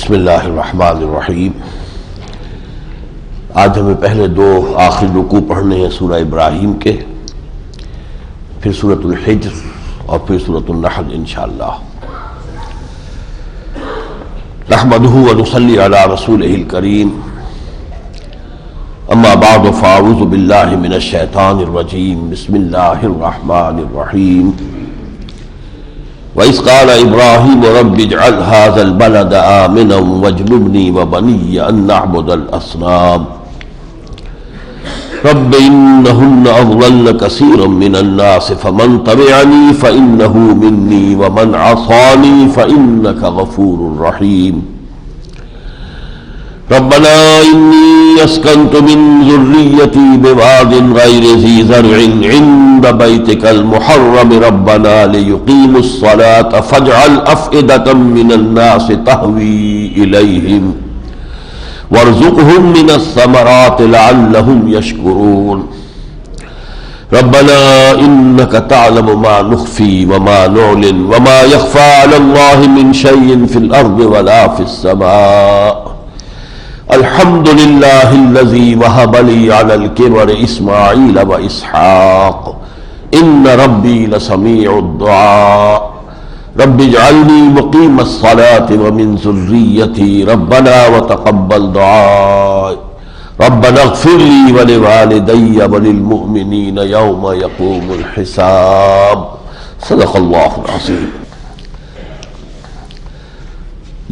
بسم اللہ الرحمن الرحیم۔ آج ہمیں پہلے دو آخری رکوع پڑھنے ہیں سورہ ابراہیم کے، پھر سورۃ الحجر اور پھر سورۃ النحل انشاءاللہ۔ نحمدہ ونصلی علی رسولہ الکریم، اما بعد فاعوذ باللہ من الشیطان الرجیم، بسم اللہ الرحمن الرحیم۔ وَإِذْ قَالَ إِبْرَاهِيمُ رَبِّ اجْعَلْ هَٰذَا الْبَلَدَ آمِنًا وَاجْنُبْنِي وَبَنِيَّ أَن نَّعْبُدَ الْأَصْنَامَ رَبِّ إِنَّهُنَّ أَضْلَلْنَ كَثِيرًا مِّنَ النَّاسِ فَمَن تَبِعَنِي فَإِنَّهُ مِنِّي وَمَنْ عَصَانِي فَإِنَّكَ غَفُورٌ رَّحِيمٌ رَبَّنَا إِنِّي أَسْكَنتُ مِن ذُرِّيَّتِي بِوَادٍ غَيْرِ ذِي زَرْعٍ عِندَ بَيْتِكَ الْمُحَرَّمِ رَبَّنَا لِيُقِيمُوا الصَّلَاةَ فَاجْعَلْ أَفْئِدَةً مِّنَ النَّاسِ تَهْوِي إِلَيْهِمْ وَارْزُقْهُم مِّنَ الثَّمَرَاتِ لَعَلَّهُمْ يَشْكُرُونَ رَبَّنَا إِنَّكَ تَعْلَمُ مَا نُخْفِي وَمَا نُعْلِنُ وَمَا يَخْفَى عَلَى اللَّهِ مِن شَيْءٍ فِي الْأَرْضِ وَلَا فِي السَّمَاءِ الحمد للہ الذی وہب لی علی الکبر اسماعیل و اسحاق ان ربی لسمیع الدعاء رب اجعلنی مقیم الصلاة ومن ذریتی ربنا وتقبل دعائی ربنا اغفر لی ولوالدی وللمؤمنین یوم یقوم الحساب۔ صدق اللہ العظیم۔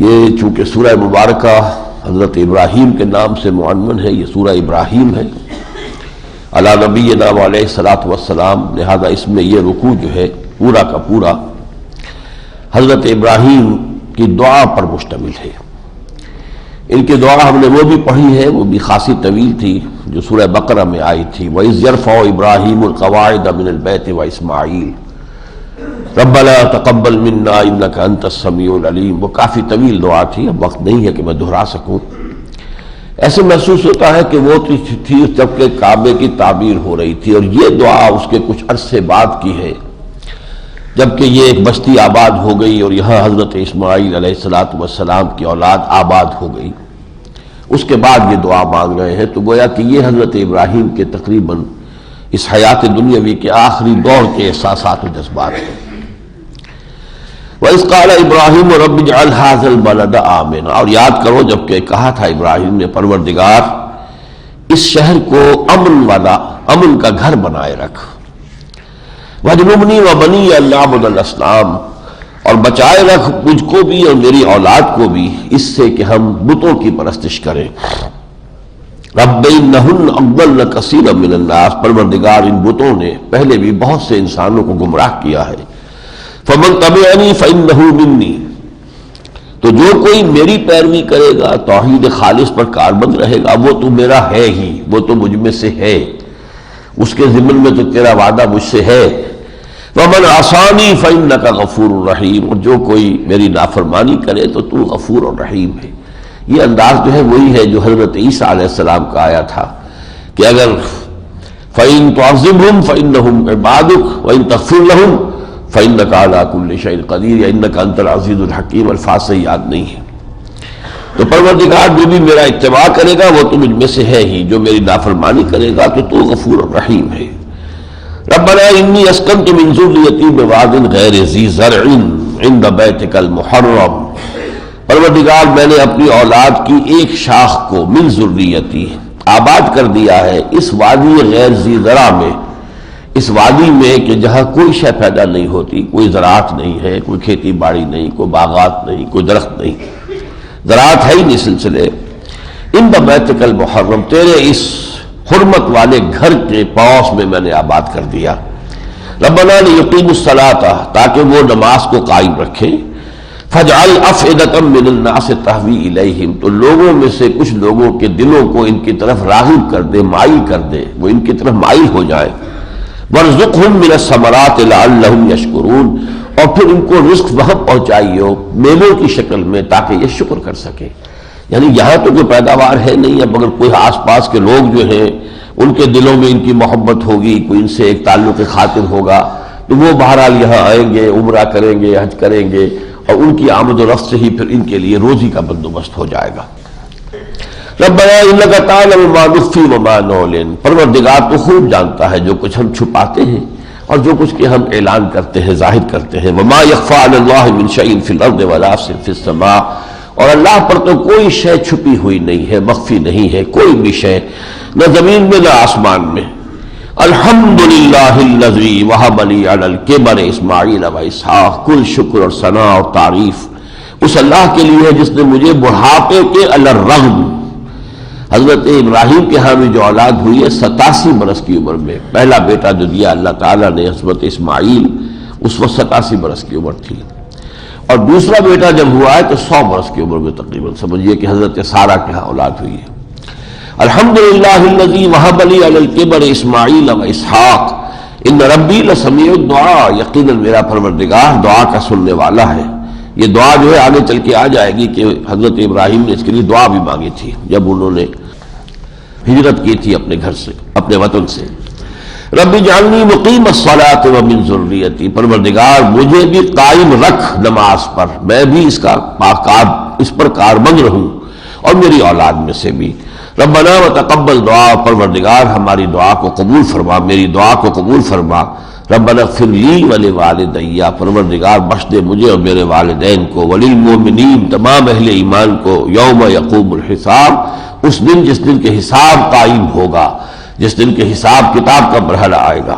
یہ چونکہ سورہ مبارکہ حضرت ابراہیم کے نام سے معنون ہے، یہ سورہ ابراہیم ہے علی نبینا علیہ الصلوۃ والسلام، لہذا اس میں یہ رکوع جو ہے پورا کا پورا حضرت ابراہیم کی دعا پر مشتمل ہے۔ ان کی دعا ہم نے وہ بھی پڑھی ہے، وہ بھی خاصی طویل تھی، جو سورہ بقرہ میں آئی تھی، وَإِذْ يَرْفَعُ إِبْرَاهِيمُ الْقَوَاعِدَ مِنَ الْبَيْتِ وَإِسْمَاعِيلُ ربنا تقبل منا انك انت السمیع العلیم۔ وہ کافی طویل دعا تھی، اب وقت نہیں ہے کہ میں دہرا سکوں۔ ایسے محسوس ہوتا ہے کہ وہ تھی جب کہ کعبے کی تعمیر ہو رہی تھی، اور یہ دعا اس کے کچھ عرصے بعد کی ہے، جبکہ یہ ایک بستی آباد ہو گئی اور یہاں حضرت اسماعیل علیہ السلام کی اولاد آباد ہو گئی، اس کے بعد یہ دعا مانگ رہے ہیں۔ تو گویا کہ یہ حضرت ابراہیم کے تقریباً اس حیات دنیاوی کے آخری دور کے احساسات و جذبات ہیں۔ وَإِذْ قَالَ إِبْرَاهِيمُ رَبِّ اجْعَلْ هَٰذَا الْبَلَدَ آمِنًا، اور یاد کرو جب کہ کہا تھا ابراہیم نے، پروردگار اس شہر کو امن والا، امن کا گھر بنائے رکھ، وَاجْنُبْنِي وَبَنِيَّ أَن نَّعْبُدَ الْأَصْنَامَ، اور بچائے رکھ مجھ کو بھی اور میری اولاد کو بھی اس سے کہ ہم بتوں کی پرستش کریں۔ رب انہن اضللن کثیرا من الناس، پروردگار ان بتوں نے پہلے بھی بہت سے انسانوں کو گمراہ کیا ہے۔ فمن تبعنی فانہ منی، تو جو کوئی میری پیروی کرے گا، توحید خالص پر کاربند رہے گا، وہ تو میرا ہے ہی، وہ تو مجھ میں سے ہے، اس کے ضمن میں تو تیرا وعدہ مجھ سے ہے۔ ومن عصانی فانک غفور رحیم، اور جو کوئی میری نافرمانی کرے تو تو غفور اور رحیم ہے۔ یہ انداز جو ہے وہی ہے جو حضرت عیسیٰ علیہ السلام کا آیا تھا کہ اگر فَإِن تُعَذِّبْهُمْ فَإِنَّهُمْ عِبَادُكَ وَإِن تَغْفِرْ لَهُمْ فَإِنَّكَ عَلَىٰ كُلِّ شَيْءٍ قَدِيرٌ، یا إِنَّكَ أَنتَ الْعَزِيزُ الْحَكِيمُ، الفاظ سے یاد نہیں ہے۔ تو پروردگار جو بھی میرا اتباع کرے گا وہ تو مجھ میں سے ہے ہی، جو میری نافرمانی کرے گا تو غفور الرحیم ہے۔ ربنا انی اسکنت من ذریتی بواد غیر ذی زرع عند بیتک المحرم، پروردگار میں نے اپنی اولاد کی ایک شاخ کو من ذریتی آباد کر دیا ہے اس وادی غیر ذی زرع میں، اس وادی میں کہ جہاں کوئی شے پیدا نہیں ہوتی، کوئی زراعت نہیں ہے، کوئی کھیتی باڑی نہیں، کوئی باغات نہیں، کوئی درخت نہیں، زراعت ہے ہی نہیں سلسلے۔ عند بیتک المحرم، تیرے اس حرمت والے گھر کے پاس میں نے آباد کر دیا۔ ربنا لیقیموا الصلاۃ، تاکہ وہ نماز کو قائم رکھیں۔ فاجعل افئدۃ من الناس تہوی الیہم، تو لوگوں میں سے کچھ لوگوں کے دلوں کو ان کی طرف راغب کر دے، مائل کر دے، وہ ان کی طرف مائل ہو جائیں۔ وارزقہم من الثمرات لعلہم یشکرون، اور پھر ان کو رزق وہاں پہنچائیے میووں کی شکل میں تاکہ یہ شکر کر سکیں۔ یعنی یہاں تو کوئی پیداوار ہے نہیں، اب اگر کوئی آس پاس کے لوگ جو ہیں ان کے دلوں میں ان کی محبت ہوگی، کوئی ان سے ایک تعلق خاطر ہوگا، تو وہ بہرحال یہاں آئیں گے، عمرہ کریں گے، حج کریں گے، اور ان کی آمد و رفت سے ہی پھر ان کے لیے روزی کا بندوبست ہو جائے گا۔ ربنا انک تعلم ما نخفی وما نعلن، پروردگار تو خوب جانتا ہے جو کچھ ہم چھپاتے ہیں اور جو کچھ کہ ہم اعلان کرتے ہیں، ظاہر کرتے ہیں۔ وما یخفی علی اللہ من شیء فی الارض ولا فی السماء، اور اللہ پر تو کوئی شے چھپی ہوئی نہیں ہے، مخفی نہیں ہے کوئی بھی شے، نہ زمین میں نہ آسمان میں۔ الحمدللہ الذی وہب لی علی الکبر اسماعیل و اسحاق، کل شکر اور ثنا اور تعریف اس اللہ کے لیے ہے جس نے مجھے بڑھاپے کے علی الرغم، حضرت ابراہیم کے ہاں بھی جو اولاد ہوئی ہے 87 برس کی عمر میں، پہلا بیٹا جو دیا اللہ تعالیٰ نے حضرت اسماعیل، اس وقت 87 برس کی عمر تھی، اور دوسرا بیٹا جب ہوا ہے تو 100 برس کی عمر میں تقریباً سمجھیے کہ حضرت سارہ کے ہاں اولاد ہوئی ہے۔ الحمدللہ الذی وہب لی علی الکبر اسماعیل و اسحاق ان ربی لسمیع الدعاء، یقیناً میرا پروردگار دعا کا سننے والا ہے۔ یہ دعا جو ہے آگے چل کے آ جائے گی کہ حضرت ابراہیم نے اس کے لیے دعا بھی مانگی تھی جب انہوں نے ہجرت کی تھی اپنے گھر سے، اپنے وطن سے۔ رب اجعلنی مقیم الصلاۃ ومن ذریتی، پروردگار مجھے بھی قائم رکھ نماز پر، میں بھی اس پر کاربند رہوں اور میری اولاد میں سے بھی۔ ربنا وتقبل دعا، پروردگار ہماری دعا کو قبول فرما، میری دعا کو قبول فرما۔ ربنا اغفر لی ولوالدی، پروردگار بخش دے مجھے اور میرے والدین کو، وللمؤمنین تمام اہل ایمان کو، یوم یقوم الحساب، اس دن جس دن کے حساب قائم ہوگا، جس دن کے حساب کتاب کا مرحلہ آئے گا۔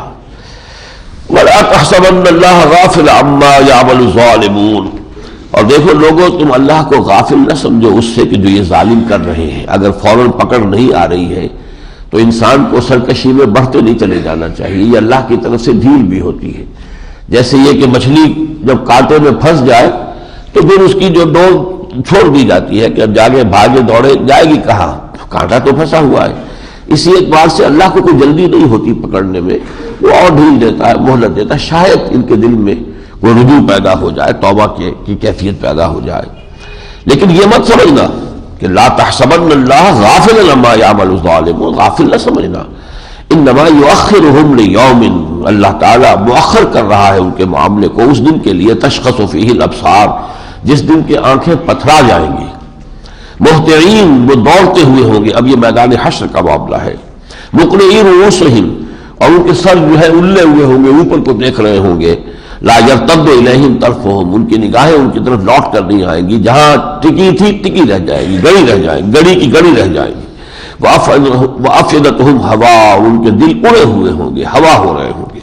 وَلَا تَحْسَبَنَّ اللَّهَ غَافِلًا عَمَّا يَعْمَلُ الظَّالِمُونَ، اور دیکھو لوگوں تم اللہ کو غافل نہ سمجھو اس سے کہ جو یہ ظالم کر رہے ہیں۔ اگر فوراً پکڑ نہیں آ رہی ہے تو انسان کو سرکشی میں بڑھتے نہیں چلے جانا چاہیے، یہ اللہ کی طرف سے ڈھیل بھی ہوتی ہے۔ جیسے یہ کہ مچھلی جب کانٹے میں پھنس جائے تو پھر اس کی جو ڈور چھوڑ دی جاتی ہے کہ اب جاگے بھاگے دوڑے جائے گی کہاں، کانٹا تو پھنسا ہوا ہے۔ اسی اعتبار سے اللہ کو کوئی جلدی نہیں ہوتی پکڑنے میں، وہ اور ڈھیل دیتا ہے، مہلت دیتا ہے، شاید ان کے دل میں وہ رجوع پیدا ہو جائے، توبہ کی کیفیت پیدا ہو جائے۔ لیکن یہ مت سمجھنا کہ لا تحسبن اللہ غافلا عما یعمل الظالمون، غافل نہ سمجھنا، انما یؤخرهم لیوم، اللہ تعالیٰ مؤخر کر رہا ہے ان کے معاملے کو اس دن کے لیے، تشخص فیہ الابصار، جس دن کے آنکھیں پتھرا جائیں گی، مہطعین، وہ دوڑتے ہوئے ہوں گے، اب یہ میدان حشر کا معاملہ ہے، مقنعی رؤوسہم، اور ان کے سر جو ہے الے ہوئے ہوں گے، اوپر کو دیکھ رہے ہوں گے، لا یرتد الیہم طرفہم، ان کی نگاہیں ان کی طرف لوٹ کر نہیں آئیں گی، جہاں ٹکی تھی ٹکی رہ جائے گی، گڑی رہ جائے گی، گڑی کی گڑی رہ جائے گی۔ وافئدتہم ہوا، ان کے دل اڑے ہوئے ہوں گے، ہوا ہو رہے ہوں گے۔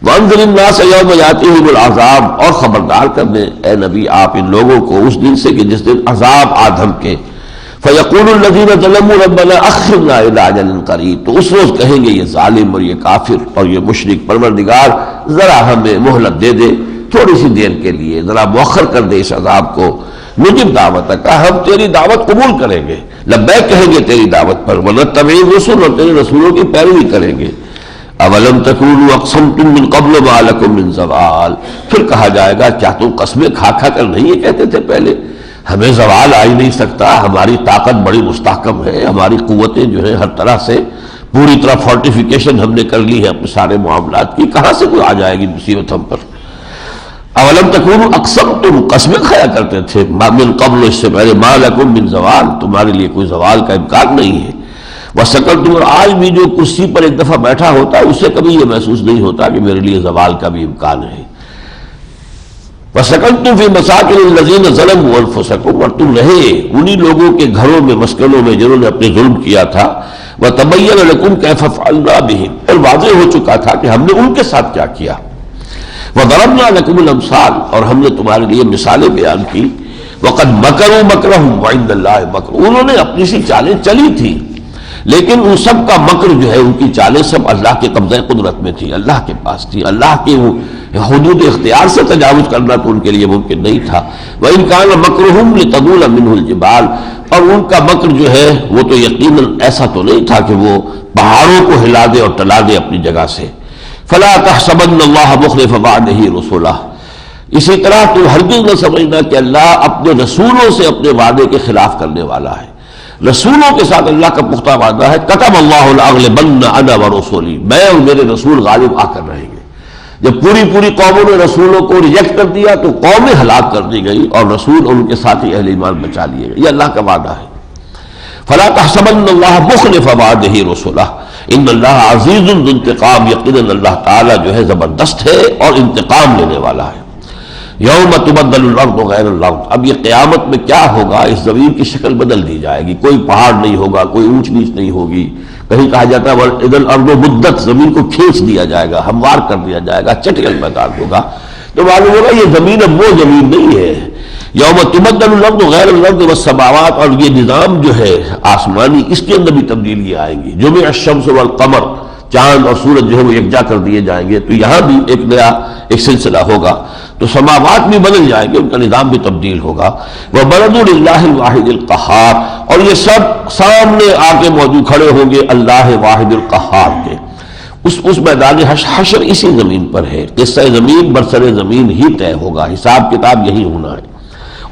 وانذر الناس یوم یاتیہم العذاب، اور خبردار کر دیں اے نبی آپ ان لوگوں کو اس دن سے کہ جس دن عذاب آدم کے، فیقول الذین ظلموا ربنا اخرنا الی اجل قریب، تو اس روز کہیں گے یہ ظالم اور یہ کافر اور یہ مشرک، پروردگار ذرا ہمیں مہلت دے دے تھوڑی سی دیر کے لیے، ذرا مؤخر کر دے اس عذاب کو، نجب دعوتک، ہم تیری دعوت قبول کریں گے، لبیک کہیں گے تیری دعوت پر، ونتبع الرسل، اور تیرے رسولوں کی پیروی کریں گے۔ اولم تکونوا اقسمتم من قبل ما لکم من زوال، پھر کہا جائے گا کیا تم قسمیں کھا کھا کر نہیں یہ کہتے تھے پہلے ہمیں زوال آ ہی نہیں سکتا، ہماری طاقت بڑی مستحکم ہے، ہماری قوتیں جو ہیں ہر طرح سے پوری طرح فورٹیفیکیشن ہم نے کر لی ہے اپنے سارے معاملات کی، کہاں سے کوئی آ جائے گی مصیبت ہم پر۔ اولم تکونوا اقسمتم، قسمیں کھایا کرتے تھے من قبل، اس سے پہلے ما لکم من زوال، تمہارے لیے کوئی زوال کا امکان نہیں ہے۔ وسکنتم، اور آج بھی جو کرسی پر ایک دفعہ بیٹھا ہوتا ہے اسے کبھی یہ محسوس نہیں ہوتا کہ میرے لیے زوال کا بھی امکان ہے۔ وسکنتم فی مساکن الذین ظلموا انفسکم، اور تم رہے انہی لوگوں کے گھروں میں، مسکنوں میں جنہوں نے اپنے ظلم کیا تھا۔ وتبین لکم کیف فعلنا بہم، اور واضح ہو چکا تھا کہ ہم نے ان کے ساتھ کیا کیا۔ وضربنا لکم الامثال، اور ہم نے تمہارے لیے مثالیں بیان کی۔ وقد مکروا مکرہم وعند اللہ مکر، انہوں نے اپنی سی چالیں چلی تھی لیکن ان سب کا مکر جو ہے، ان کی چالیں سب اللہ کے قبضہ قدرت میں تھی، اللہ کے پاس تھی، اللہ کے حدود اختیار سے تجاوز کرنا تو ان کے لیے ممکن نہیں تھا۔ وَإِنْ كَانَ مَكْرُهُمْ لِتَزُولَ مِنْهُ الْجِبَالُ، اور ان کا مکر جو ہے وہ تو یقیناً ایسا تو نہیں تھا کہ وہ پہاڑوں کو ہلا دے اور ٹلا دے اپنی جگہ سے۔ فَلَا تَحْسَبَنَّ اللَّهَ مُخْلِفَ وَعْدِهِ رُسُلَهُ، اسی طرح تم ہرگز نہ سمجھنا کہ اللہ اپنے رسولوں سے اپنے وعدے کے خلاف کرنے والا ہے۔ رسولوں کے ساتھ اللہ کا پختہ وعدہ ہے، کتب اللہ لأغلبن انا ورسولی، میں اور میرے رسول غالب آ کر رہیں گے۔ جب پوری پوری قوموں نے رسولوں کو ریجیکٹ کر دیا تو قومیں ہلاک کر دی گئی اور رسول اور ان کے ساتھی اہل ایمان بچا لیے گئے. یہ اللہ کا وعدہ ہے. فلا تحسبن اللہ مخلف وعدہ رسلہ ان اللہ عزیز ذو انتقام. یقیناً اللہ تعالیٰ جو ہے زبردست ہے اور انتقام لینے والا ہے. یوم تبدل الارض غیر الارض. اب یہ قیامت میں کیا ہوگا؟ اس زمین کی شکل بدل دی جائے گی. کوئی پہاڑ نہیں ہوگا, کوئی اونچ نیچ نہیں ہوگی. کہیں کہا جاتا ہے اذا الارض مدت, زمین کو کھینچ دیا جائے گا, ہموار کر دیا جائے گا, چٹیل میدان ہوگا. تو معلوم ہوگا یہ زمین اب وہ زمین نہیں ہے. یوم تبدل الارض غیر الارض والسماوات. اور یہ نظام جو ہے آسمانی, اس کے اندر بھی تبدیلیاں آئیں گی. جمع الشمس والقمر, چاند اور سورج جو ہے وہ یکجا کر دیے جائیں گے. تو یہاں بھی ایک نیا ایک سلسلہ ہوگا. تو سماوات بھی بدل جائیں گے, ان کا نظام بھی تبدیل ہوگا. وَبَرَزُوا لِلَّهِ الْوَاحِدِ الْقَهَّارِ. اور یہ سب سامنے آ کے موجود کھڑے ہوں گے اللہ واحد القہار کے. اس میدان حشر اسی زمین پر ہے. قصہ زمین برسر زمین ہی طے ہوگا, حساب کتاب یہی ہونا ہے.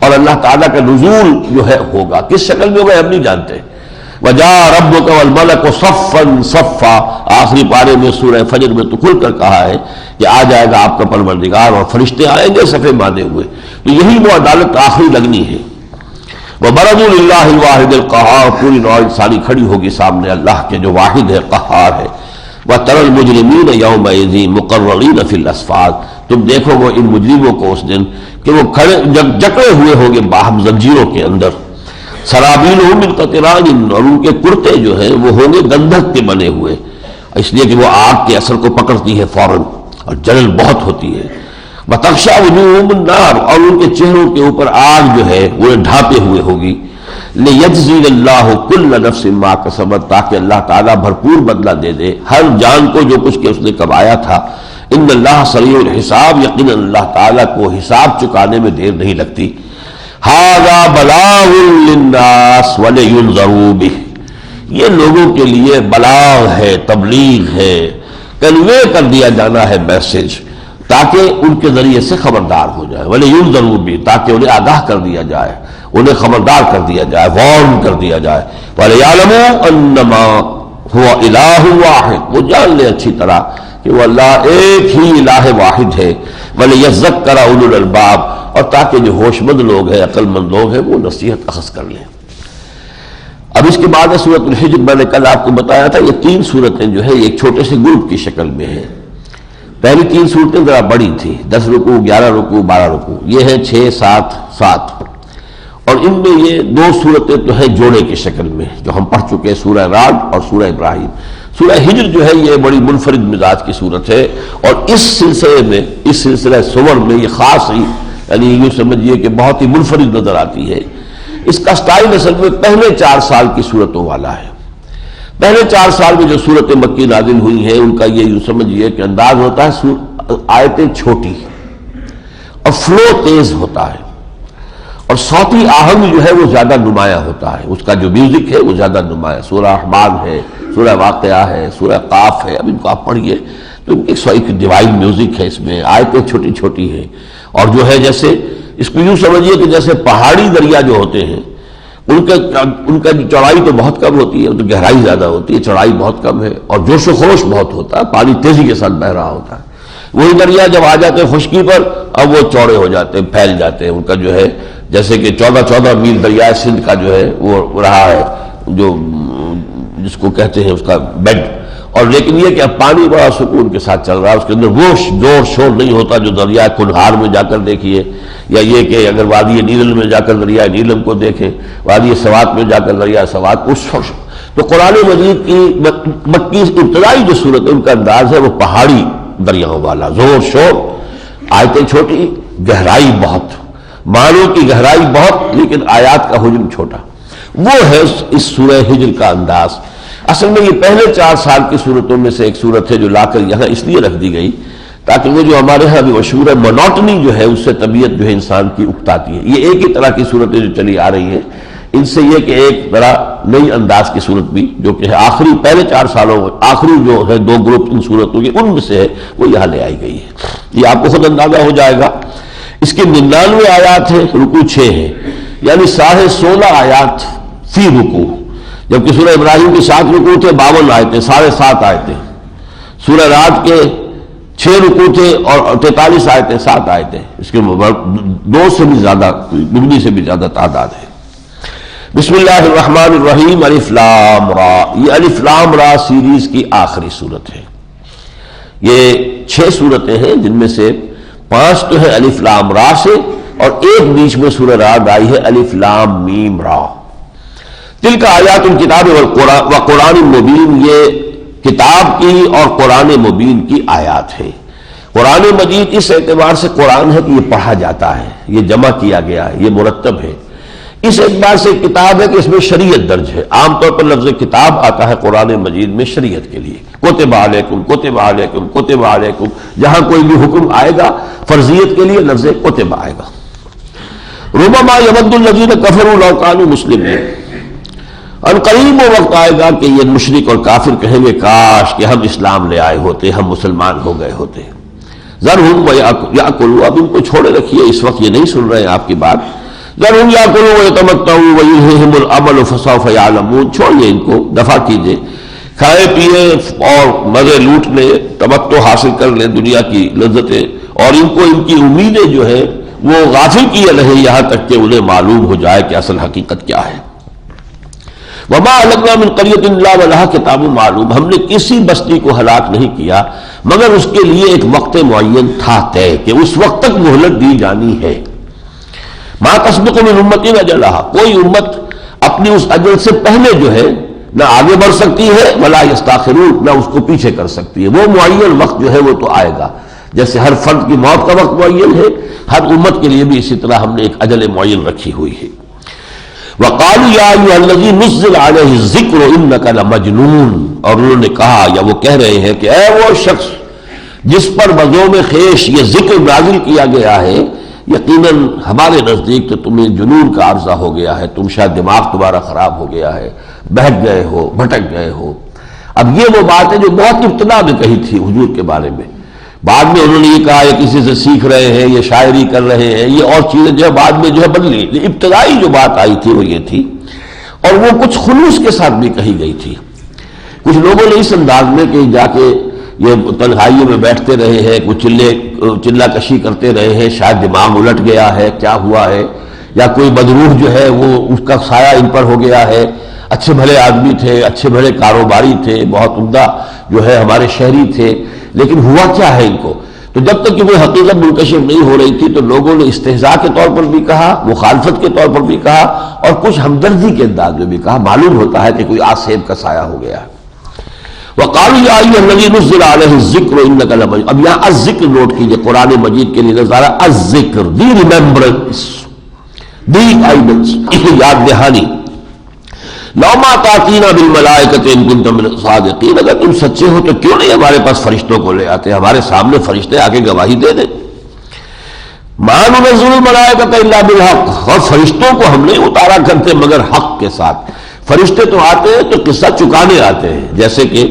اور اللہ تعالیٰ کا نزول جو ہے ہوگا, کس شکل میں ہوگا ہم نہیں جانتے. وَجَاءَ رَبُّكَ وَالْمَلَكُ صَفًّا صَفًّا. آخری پارے میں سورہ فجر میں تو کھل کر کہا ہے کہ آ جائے گا آپ کا پروردگار اور فرشتے آئیں گے صفے باندھے ہوئے. تو یہی وہ عدالت آخری لگنی ہے. وَبَرَزُوا لِلَّهِ الْوَاحِدِ الْقَهَّارِ. پوری نوع انسانی کھڑی ہوگی سامنے اللہ کے جو واحد ہے, قہار ہے. وَتَرَى الْمُجْرِمِينَ يَوْمَئِذٍ مُقَرَّنِينَ فِي الْأَصْفَادِ. تم دیکھو گے ان مجرموں کو اس دن کہ وہ کھڑے جکڑے ہوئے ہوں گے باہم زنجیروں کے اندر. سرابیلہم من قطران. اور ان کے کرتے جو ہیں وہ ہوں گے گندھک کے بنے ہوئے, اس لیے کہ وہ آگ کے اثر کو پکڑتی ہے فوراً اور جلن بہت ہوتی ہے. وتغشا وجوہہم النار. اور ان کے چہروں کے اوپر آگ جو ہے وہ ڈھانپے ہوئے ہوگی. لیجزی اللہ کل نفس ما کسبت. تاکہ اللہ تعالیٰ بھرپور بدلہ دے دے ہر جان کو جو کچھ کہ اس نے کمایا تھا. ان اللہ سریع الحساب. یقینا اللہ تعالیٰ کو حساب چکانے میں دیر نہیں لگتی. ھذا بلاغ للناس ولینذروا بہ. یہ لوگوں کے لیے بلاغ ہے, تبلیغ ہے, کنوے کر دیا جانا ہے میسج, تاکہ ان کے ذریعے سے خبردار ہو جائے. ولینذروا بہ. تاکہ انہیں آگاہ کر دیا جائے, انہیں خبردار کر دیا جائے, وارن کر دیا جائے. وَلِيَعْلَمُوا أَنَّمَا هُوَ إِلَٰهٌ وَاحِدٌ. وہ جان لے اچھی طرح کہ وہ اللہ ایک ہی الہ واحد ہے. وَلِيَذَّكَّرَ أُولُو الْأَلْبَابِ. اور تاکہ جو ہوش مند لوگ ہیں, عقل مند لوگ ہیں, وہ نصیحت اخذ کر لیں. اب اس کے بعد ہے سورۃ الحجر. میں نے کل آپ کو بتایا تھا یہ تین صورتیں جو ہے ایک چھوٹے سے گروپ کی شکل میں ہیں. پہلی تین صورتیں ذرا بڑی تھیں, 10 رکوع, 11 رکوع, 12 رکوع. یہ ہیں 6, 7, 7. اور ان میں یہ دو صورتیں تو ہیں جوڑے کی شکل میں جو ہم پڑھ چکے, سورہ رعد اور سورہ ابراہیم. سورہ ہجر جو ہے یہ بڑی منفرد مزاج کی صورت ہے, اور اس سلسلے میں, اس سلسلہ سور میں یہ خاص ہی, یعنی یوں سمجھیے کہ بہت ہی منفرد نظر آتی ہے. اس کا سٹائل اصل میں پہلے 4 سال کی صورتوں والا ہے. پہلے 4 سال میں جو صورتیں مکی نازل ہوئی ہیں ان کا یہ یوں سمجھیے کہ انداز ہوتا ہے آیتیں چھوٹی اور فلو تیز ہوتا ہے, اور صوتی آہنگ جو ہے وہ زیادہ نمایاں ہوتا ہے. اس کا جو میوزک ہے وہ زیادہ نمایاں. سورہ رحمان ہے, سورہ واقعہ ہے, سورہ قاف ہے. اب ان کو آپ پڑھیے تو ایک ڈیوائن میوزک ہے اس میں, آیتیں چھوٹی چھوٹی ہیں. اور جو ہے جیسے اس کو یوں سمجھیے کہ جیسے پہاڑی دریا جو ہوتے ہیں ان کا چوڑائی تو بہت کم ہوتی ہے, تو گہرائی زیادہ ہوتی ہے, چوڑائی بہت کم ہے, اور جوش و خروش بہت ہوتا ہے, پانی تیزی کے ساتھ بہہ رہا ہوتا ہے. وہی دریا جب آ جاتے ہیں خشکی پر, اب وہ چوڑے ہو جاتے ہیں, پھیل جاتے ہیں. ان کا جو ہے جیسے کہ 14 میل دریائے سندھ کا جو ہے وہ رہا ہے, جو جس کو کہتے ہیں اس کا بیڈ. اور لیکن یہ کہ اب پانی بڑا سکون کے ساتھ چل رہا ہے, اس کے اندر وہ زور شور نہیں ہوتا جو دریائے کنہار میں جا کر دیکھیے, یا یہ کہ اگر وادی نیلم میں جا کر دریائے نیلم کو دیکھیں, وادی سوات میں جا کر دریائے سوات کو. تو قرآن مجید کی مکی ابتدائی جو صورت ہے ان کا انداز ہے وہ پہاڑی دریاؤں والا, زور شور, آیتیں چھوٹی, گہرائی بہت, معنوں کی گہرائی بہت, لیکن آیات کا حجم چھوٹا. وہ ہے اس سورہ ہجر کا انداز. اصل میں یہ پہلے 4 سال کی صورتوں میں سے ایک صورت ہے جو لا کر یہاں اس لیے رکھ دی گئی تاکہ وہ جو ہمارے ہاں بھی مشہور ہے مونوٹنی جو ہے اس سے طبیعت جو ہے انسان کی اکتاتی ہے. یہ ایک ہی طرح کی صورتیں جو چلی آ رہی ہیں, ان سے یہ کہ ایک طرح نئی انداز کی صورت بھی جو کہ آخری پہلے 4 سالوں آخری جو ہے 2 گروپ ان صورتوں کے ان میں سے ہے وہ یہاں لے آئی گئی ہے. یہ آپ کو خود اندازہ ہو جائے گا. اس کے 99 آیات ہیں, رکوع 6 ہے, یعنی 16.5 آیات فی رکوع. جبکہ سورہ ابراہیم کے 7 رکوع تھے, 52 آیتیں, 7.5 آیتیں. سورہ رعد کے 6 رکوع تھے اور 43 آیتیں، 7 آیتیں، اس کے 2 سے بھی زیادہ، دگنی سے بھی زیادہ تعداد ہے۔ بسم اللہ الرحمن الرحیم، الف لام را۔ یہ الف لام را سیریز کی آخری صورت ہے۔ یہ 6 صورتیں ہیں جن میں سے 5 تو ہیں الف لام را سے، اور ایک بیچ میں سورہ رعد آئی ہے الف لام میم را۔ تلک آیات الکتاب وقرآن مبین، یہ کتاب کی اور قرآن مبین کی آیات ہے۔ قرآن مجید اس اعتبار سے قرآن ہے کہ یہ پڑھا جاتا ہے، یہ جمع کیا گیا ہے، یہ مرتب ہے۔ اس اعتبار سے کتاب ہے کہ اس میں شریعت درج ہے۔ عام طور پر لفظ کتاب آتا ہے قرآن مجید میں شریعت کے لیے، کتب علیکم کتب علیکم کتب علیکم، جہاں کوئی بھی حکم آئے گا فرضیت کے لیے لفظ کتب آئے گا۔ ربما یود الذین کفروا لو کانوا مسلمین، ان قریب وہ وقت آئے گا کہ یہ مشرک اور کافر کہیں گے کاش کہ ہم اسلام لے آئے ہوتے، ہم مسلمان ہو گئے ہوتے۔ ذرہم یاکلوا، اب ان کو چھوڑے رکھیے، اس وقت یہ نہیں سن رہے ہیں آپ کی بات۔ ذرہم یاکلوا ویتمتعوا ویلہہم الامل فسوف یعلمون، چھوڑیے ان کو، دفع کیجیے، کھائے پیے اور مزے لوٹ لیں، تمتع حاصل کر لیں دنیا کی لذتیں، اور ان کو ان کی امیدیں جو ہیں وہ غافل کیے رہیں یہاں تک کہ انہیں معلوم ہو جائے کہ اصل حقیقت کیا ہے۔ وما اہلکنا من قریۃ الا ولہا کتاب معلوم، ہم نے کسی بستی کو ہلاک نہیں کیا مگر اس کے لیے ایک وقت معین تھا طے کہ اس وقت تک مہلت دی جانی ہے۔ ما تسبق من امت اجلہا، کوئی امت اپنی اس اجل سے پہلے جو ہے نہ آگے بڑھ سکتی ہے ولا یستاخرون، نہ اس کو پیچھے کر سکتی ہے۔ وہ معین وقت جو ہے وہ تو آئے گا، جیسے ہر فرد کی موت کا وقت معین ہے، ہر امت کے لیے بھی اسی طرح ہم نے ایک اجل معین رکھی ہوئی ہے۔ وقالوا یا ایھا الذی نزل علیہ الذکر انک لمجنون، اور انہوں نے کہا یا وہ کہہ رہے ہیں کہ اے وہ شخص جس پر بزوم خیش یہ ذکر نازل کیا گیا ہے، یقیناً ہمارے نزدیک تو تمہیں جنون کا عارضہ ہو گیا ہے، تم شاید دماغ تمہارا خراب ہو گیا ہے، بہک گئے ہو، بھٹک گئے ہو۔ اب یہ وہ بات ہے جو بہت ابتدا میں کہی تھی حضور کے بارے میں، بعد میں انہوں نے یہ کہا یہ کسی سے سیکھ رہے ہیں، یہ شاعری کر رہے ہیں، یہ اور چیزیں جو ہے بعد میں جو ہے بدلی۔ ابتدائی جو بات آئی تھی وہ یہ تھی، اور وہ کچھ خلوص کے ساتھ بھی کہی گئی تھی۔ کچھ لوگوں نے اس انداز میں کہ جا کے یہ تنہائیوں میں بیٹھتے رہے ہیں، کچھ چلا کشی کرتے رہے ہیں، شاید دماغ الٹ گیا ہے، کیا ہوا ہے، یا کوئی بدروح جو ہے وہ اس کا سایہ ان پر ہو گیا ہے۔ اچھے بھلے آدمی تھے، اچھے بھلے کاروباری تھے، بہت عمدہ جو ہے ہمارے شہری تھے، لیکن ہوا کیا ہے ان کو؟ تو جب تک کہ وہ حقیقت منکشف نہیں ہو رہی تھی تو لوگوں نے استہزاء کے طور پر بھی کہا، مخالفت کے طور پر بھی کہا، اور کچھ ہمدردی کے انداز میں بھی کہا۔ معلوم ہوتا ہے کہ کوئی آسیب کا سایہ ہو گیا ہے۔ وقالوا یا ایھا الذی نزل علیہ الذکر انک لمجنون، اب یہاں الذکر نوٹ کیجئے، قرآن مجید کے لیے نظارہ الذکر، دی ریممبرنس، دی گائیڈنس، یاد دہانی۔ لو ما تاتینا بالملائکۃ ان کنت من الصادقین، اگر تم سچے ہو تو کیوں نہیں ہمارے پاس فرشتوں کو لے آتے، ہمارے سامنے فرشتے آ کے گواہی دے دیں۔ ما ننزل الملائکۃ الا بالحق، اور فرشتوں کو ہم نہیں اتارا کرتے مگر حق کے ساتھ۔ فرشتے تو آتے ہیں تو قصہ چکانے آتے ہیں، جیسے کہ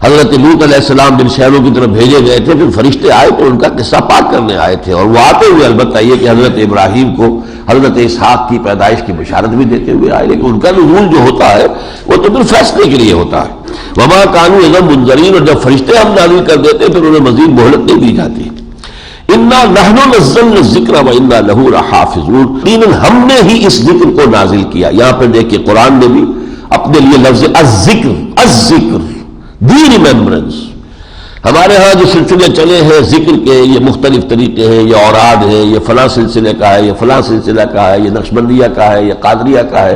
حضرت لوط علیہ السلام بن شہروں کی طرف بھیجے گئے تھے، پھر فرشتے آئے تو ان کا قصہ پاک کرنے آئے تھے، اور وہ آتے ہوئے البتہ یہ کہ حضرت ابراہیم کو حضرت اسحاق کی پیدائش کی بشارت بھی دیتے ہوئے آئے، لیکن ان کا نزول جو ہوتا ہے وہ تو پھر فیصلے کے لیے ہوتا ہے۔ وما كانوا اذا منذرین، اور جب فرشتے ہم نازل کر دیتے پھر انہیں مزید مہلت نہیں دی جاتی۔ انا نحن نزلنا الذکر وانا له لحافظون، یقیناً ہم نے ہی اس ذکر کو نازل کیا۔ یہاں پر دیکھیے قرآن نے بھی اپنے لیے لفظ الذکر دی ریممبرنس، ہمارے ہاں جو سلسلے چلے ہیں ذکر کے، یہ مختلف طریقے ہیں، یہ اوراد ہے، یہ فلاں سلسلے کا ہے، یہ فلاں سلسلہ کا ہے، یہ نقشبندیہ کا ہے، یہ قادریہ کا ہے،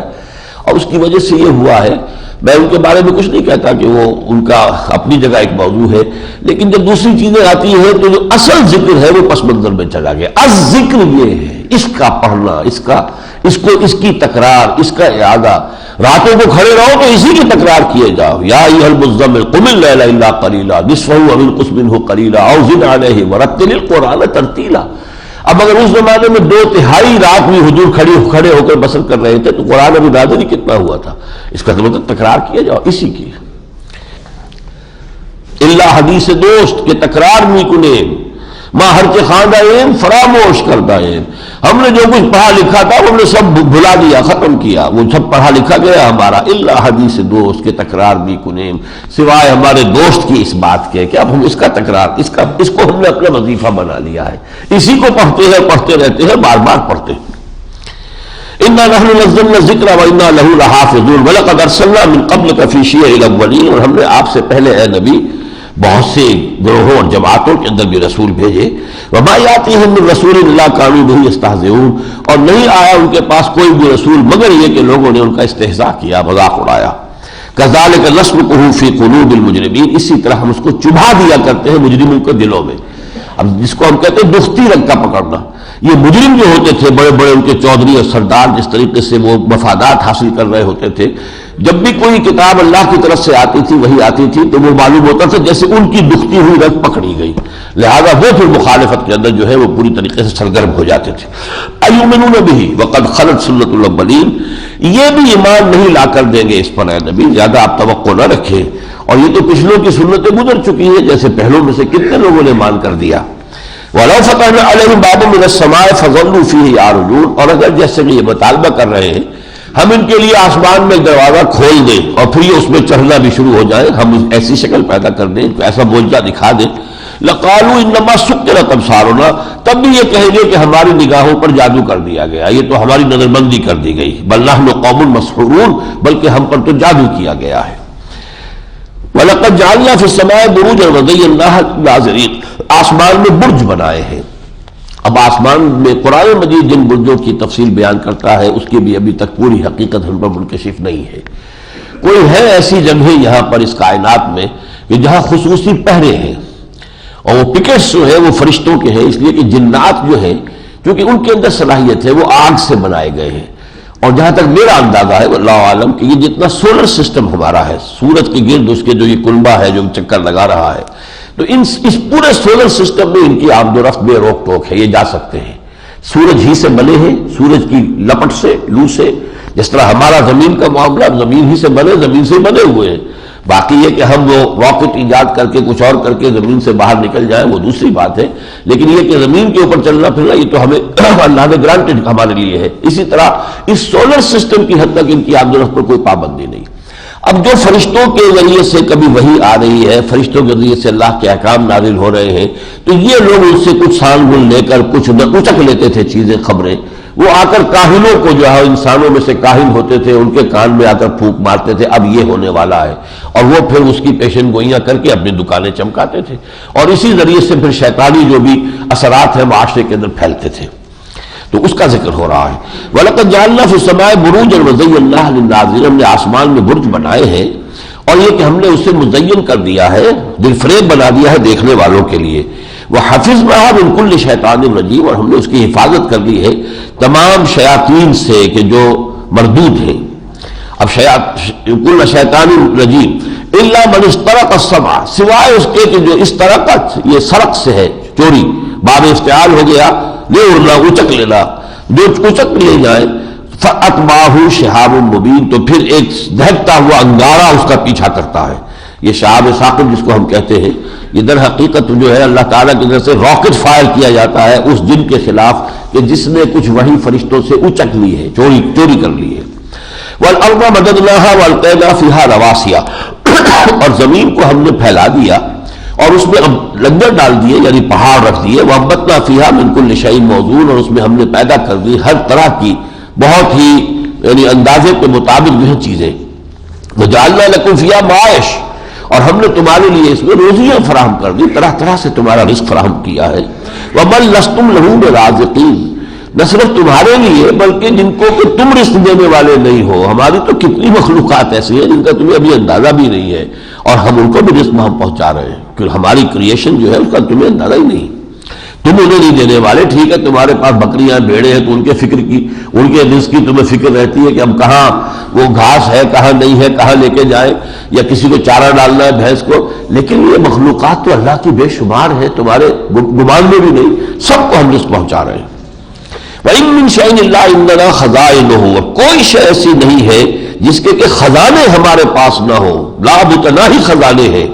اور اس کی وجہ سے یہ ہوا ہے۔ میں ان کے بارے میں کچھ نہیں کہتا کہ وہ ان کا اپنی جگہ ایک موضوع ہے، لیکن جب دوسری چیزیں آتی ہیں تو جو اصل ذکر ہے وہ پس منظر میں چلا گیا۔ الذکر یہ ہے، اس کا پڑھنا، اس کی تکرار، اس کا اعادہ۔ راتوں کو کھڑے رہو تو اسی کی تکرار کیے جاؤ۔ یا ایھا المزمل قم اللیل الا قلیلا نصفہ او انقص منہ قلیلا او زد علیہ ورتل القرآن ترتیلا۔ اب اگر اس زمانے میں 2/3 رات بھی حضور کھڑے ہو کر بسر کر رہے تھے تو قرآن ابھی نازل ہی کتنا ہوا تھا؟ اس کا مطلب تکرار کیے جاؤ اسی کی۔ اللہ حدیث دوست کے تکرار می کنیم ماں ہر کے خواندہ این فراموش کردہ این، ہم نے جو کچھ پڑھا لکھا تھا وہ ہم نے سب بھلا دیا، ختم کیا، وہ سب پڑھا لکھا گیا ہمارا، الا حدیث دوست کے تکرار بھی کنیم، سوائے ہمارے دوست کی اس بات کے کہ اب ہم اس کا تکرار، اس کو ہم نے اپنا وظیفہ بنا لیا ہے، اسی کو پڑھتے رہتے ہیں، بار بار پڑھتے ہیں۔ انا نحن نزلنا الذکر وانا له لحافظون ولقد ارسلنا من قبلك في شيع الاولین، اور ہم نے آپ سے پہلے اے نبی بہت سے گروہوں اور جماعتوں کے اندر بھی رسول بھیجے، وما یاتیہم من رسول الا كانوا به یستہزئون، اور نہیں آیا ان کے پاس کوئی بھی رسول مگر یہ کہ لوگوں نے ان کا استہزاء کیا، مذاق اڑایا۔ کذالک نسلکہ فی قلوب المجرمین، اسی طرح ہم اس کو چبھا دیا کرتے ہیں مجرموں کے دلوں میں۔ اب جس کو ہم کہتے ہیں دختی رنگ کا پکڑنا، یہ مجرم جو ہوتے تھے بڑے بڑے ان کے چودھری اور سردار، جس طریقے سے وہ مفادات حاصل کر رہے ہوتے تھے، جب بھی کوئی کتاب اللہ کی طرف سے آتی تھی، وہی آتی تھی، تو وہ معلوم ہوتا تھا جیسے ان کی دختی ہوئی رنگ پکڑی گئی، لہذا وہ پھر مخالفت کے اندر جو ہے وہ پوری طریقے سے سرگرم ہو جاتے تھے۔ ایؤمنون بہ وقد خلت سنت الاولین، یہ بھی ایمان نہیں لا کر دیں گے اس پر اے نبی، زیادہ آپ توقع نہ رکھیں، اور یہ تو پچھلوں کی سنتیں گزر چکی ہیں، جیسے پہلوں میں سے کتنے لوگوں نے مان کر دیا۔ وَلَوْ فَتَحْنَا عَلَيْهِمْ بَابًا مِنَ السَّمَاءِ فَظَلُّوا فِيهِ يَعْرُجُونَ، اور اگر جیسے کہ یہ مطالبہ کر رہے ہیں ہم ان کے لیے آسمان میں دروازہ کھول دیں اور پھر یہ اس میں چڑھنا بھی شروع ہو جائے، ہم ایسی شکل پیدا کر دیں، ایسا معجزہ دکھا دیں، لَقَالُوا إِنَّمَا سُكِّرَتْ أَبْصَارُنَا، تب بھی یہ کہیں گے کہ ہماری نگاہوں پر جادو کر دیا گیا، یہ تو ہماری نظر بندی کر دی گئی، بَلْ نَحْنُ قَوْمٌ مَسْحُورُونَ، بلکہ ہم پر تو جادو کیا گیا ہے۔ وَلَقَدْ جَعَلْنَا فِي السَّمَاءِ بُرُوجًا وَزَيَّنَّاهَا لِلنَّاظِرِينَ، آسمان میں برج بنائے ہیں۔ اب آسمان میں قرآن مجید جن برجوں کی تفصیل بیان کرتا ہے اس کی بھی ابھی تک پوری حقیقت ہم پر منکشف نہیں ہے۔ کوئی ہے ایسی جگہ یہاں پر اس کائنات میں کہ جہاں خصوصی پہرے ہیں، اور وہ پکٹس جو ہے وہ فرشتوں کے ہیں، اس لیے کہ جنات جو ہیں کیونکہ ان کے اندر صلاحیت ہے، وہ آگ سے بنائے گئے ہیں، اور جہاں تک میرا اندازہ ہے اللہ عالم کہ یہ جتنا سولر سسٹم ہمارا ہے، سورج کے گرد اس کے جو یہ کنبہ ہے جو چکر لگا رہا ہے، تو اس پورے سولر سسٹم میں ان کی آمد و رفت بے روک ٹوک ہے، یہ جا سکتے ہیں، سورج ہی سے بنے ہیں، سورج کی لپٹ سے، لو سے، جس طرح ہمارا زمین کا معاملہ زمین ہی سے بنے، زمین سے بنے ہوئے ہیں، باقی یہ کہ ہم وہ راکٹ ایجاد کر کے کچھ اور کر کے زمین سے باہر نکل جائیں وہ دوسری بات ہے، لیکن یہ کہ زمین کے اوپر چلنا پھرنا یہ تو ہمیں اللہ نے گرانٹڈ ہمارے لیے ہے۔ اسی طرح اس سولر سسٹم کی حد تک ان کی آمد و رفت پر کوئی پابندی نہیں۔ اب جو فرشتوں کے ذریعے سے کبھی وحی آ رہی ہے، فرشتوں کے ذریعے سے اللہ کے احکام نازل ہو رہے ہیں، تو یہ لوگ ان سے کچھ سان گن لے کر کچھ اچک لیتے تھے چیزیں، خبریں، وہ آ کر کاہنوں کو جو ہے انسانوں میں سے کاہن ہوتے تھے ان کے کان میں آ کر پھونک مارتے تھے اب یہ ہونے والا ہے، اور وہ پھر اس کی پیشن گوئیاں کر کے اپنی دکانیں چمکاتے تھے، اور اسی ذریعے سے پھر شیطانی جو بھی اثرات ہیں معاشرے کے اندر پھیلتے تھے، تو اس کا ذکر ہو رہا ہے۔ وَلَقَدْ جَعَلْنَا فِي السَّمَاءِ بُرُوجًا وَزَيَّنَّاهَا لِلنَّاظِرِينَ، ہم نے آسمان میں برج بنائے ہیں اور یہ کہ ہم نے اسے مزین کر دیا ہے، دل فریب بنا دیا ہے دیکھنے والوں کے لیے۔ وَحَفِظْنَاهَا مِنْ كُلِّ شَيْطَانٍ رَجِيمٍ، اور ہم نے اس کی حفاظت کر لی ہے تمام شیاطین سے کہ جو مردود ہیں۔ اب کل شیطان رجیم الا من استرق السمع، سوائے اس کے کہ جو استرقت یہ سرق سے ہے، چوری، باب افتعال ہو گیا، لے اڑنا، اچک لینا، جو اچک لے جائے، فَأَتْبَعَهُ شِهَابٌ مُبِينٌ، تو پھر ایک دہکتا ہوا انگارہ اس کا پیچھا کرتا ہے۔ یہ شہاب ثاقب جس کو ہم کہتے ہیں، یہ در حقیقت جو ہے اللہ تعالیٰ کی طرف سے راکٹ فائر کیا جاتا ہے اس جن کے خلاف کہ جس نے کچھ وحی فرشتوں سے اچک لی ہے، چوری کر لی ہے۔ وَالْأَرْضَ مَدَدْنَاهَا وَأَلْقَيْنَا فِيهَا رَوَاسِيَ، اور زمین کو ہم نے پھیلا دیا اور اس میں لنگر ڈال دیے، یعنی پہاڑ رکھ دیے، وَأَنبَتْنَا فِيهَا مِنْ كُلِّ شَيْءٍ مَوْزُونٍ، اور اس میں ہم نے پیدا کر دی ہر طرح کی بہت ہی یعنی اندازے کے مطابق جو ہے چیزیں۔ وَجَعَلْنَا لَكُمْ فِيهَا مَعَائِشَ، اور ہم نے تمہارے لیے اس میں روزیاں فراہم کر دی، طرح طرح سے تمہارا رزق فراہم کیا ہے۔ وَمَن لَسْتُمْ لَهُ بِرَازِقِينَ، نہ صرف تمہارے لیے بلکہ جن کو کہ تم رزق دینے والے نہیں ہو، ہماری تو کتنی مخلوقات ایسی ہیں جن کا تمہیں ابھی اندازہ بھی نہیں ہے، اور ہم ان کو بھی رزق ہم پہنچا رہے ہیں، کہ ہماری کریشن جو ہے اس کا تمہیں اندازہ ہی نہیں، تم انہیں نہیں دینے والے۔ ٹھیک ہے تمہارے پاس بکریاں بھیڑے ہیں تو ان کے فکر کی، ان کے رزق کی تمہیں فکر رہتی ہے کہ اب کہاں وہ گھاس ہے، کہاں نہیں ہے، کہاں لے کے جائیں، یا کسی کو چارہ ڈالنا ہے بھینس کو، لیکن یہ مخلوقات تو اللہ کی بے شمار ہے، تمہارے گمان میں بھی نہیں، سب کو ہم رزق پہنچا رہے ہیں۔ وَإِن مِّن شَيْءٍ إِلَّا عِندَنَا خَزَائِنُهُ، اور کوئی شے ایسی نہیں ہے جس کے کہ خزانے ہمارے پاس نہ ہو، لا بتناہی خزانے ہیں۔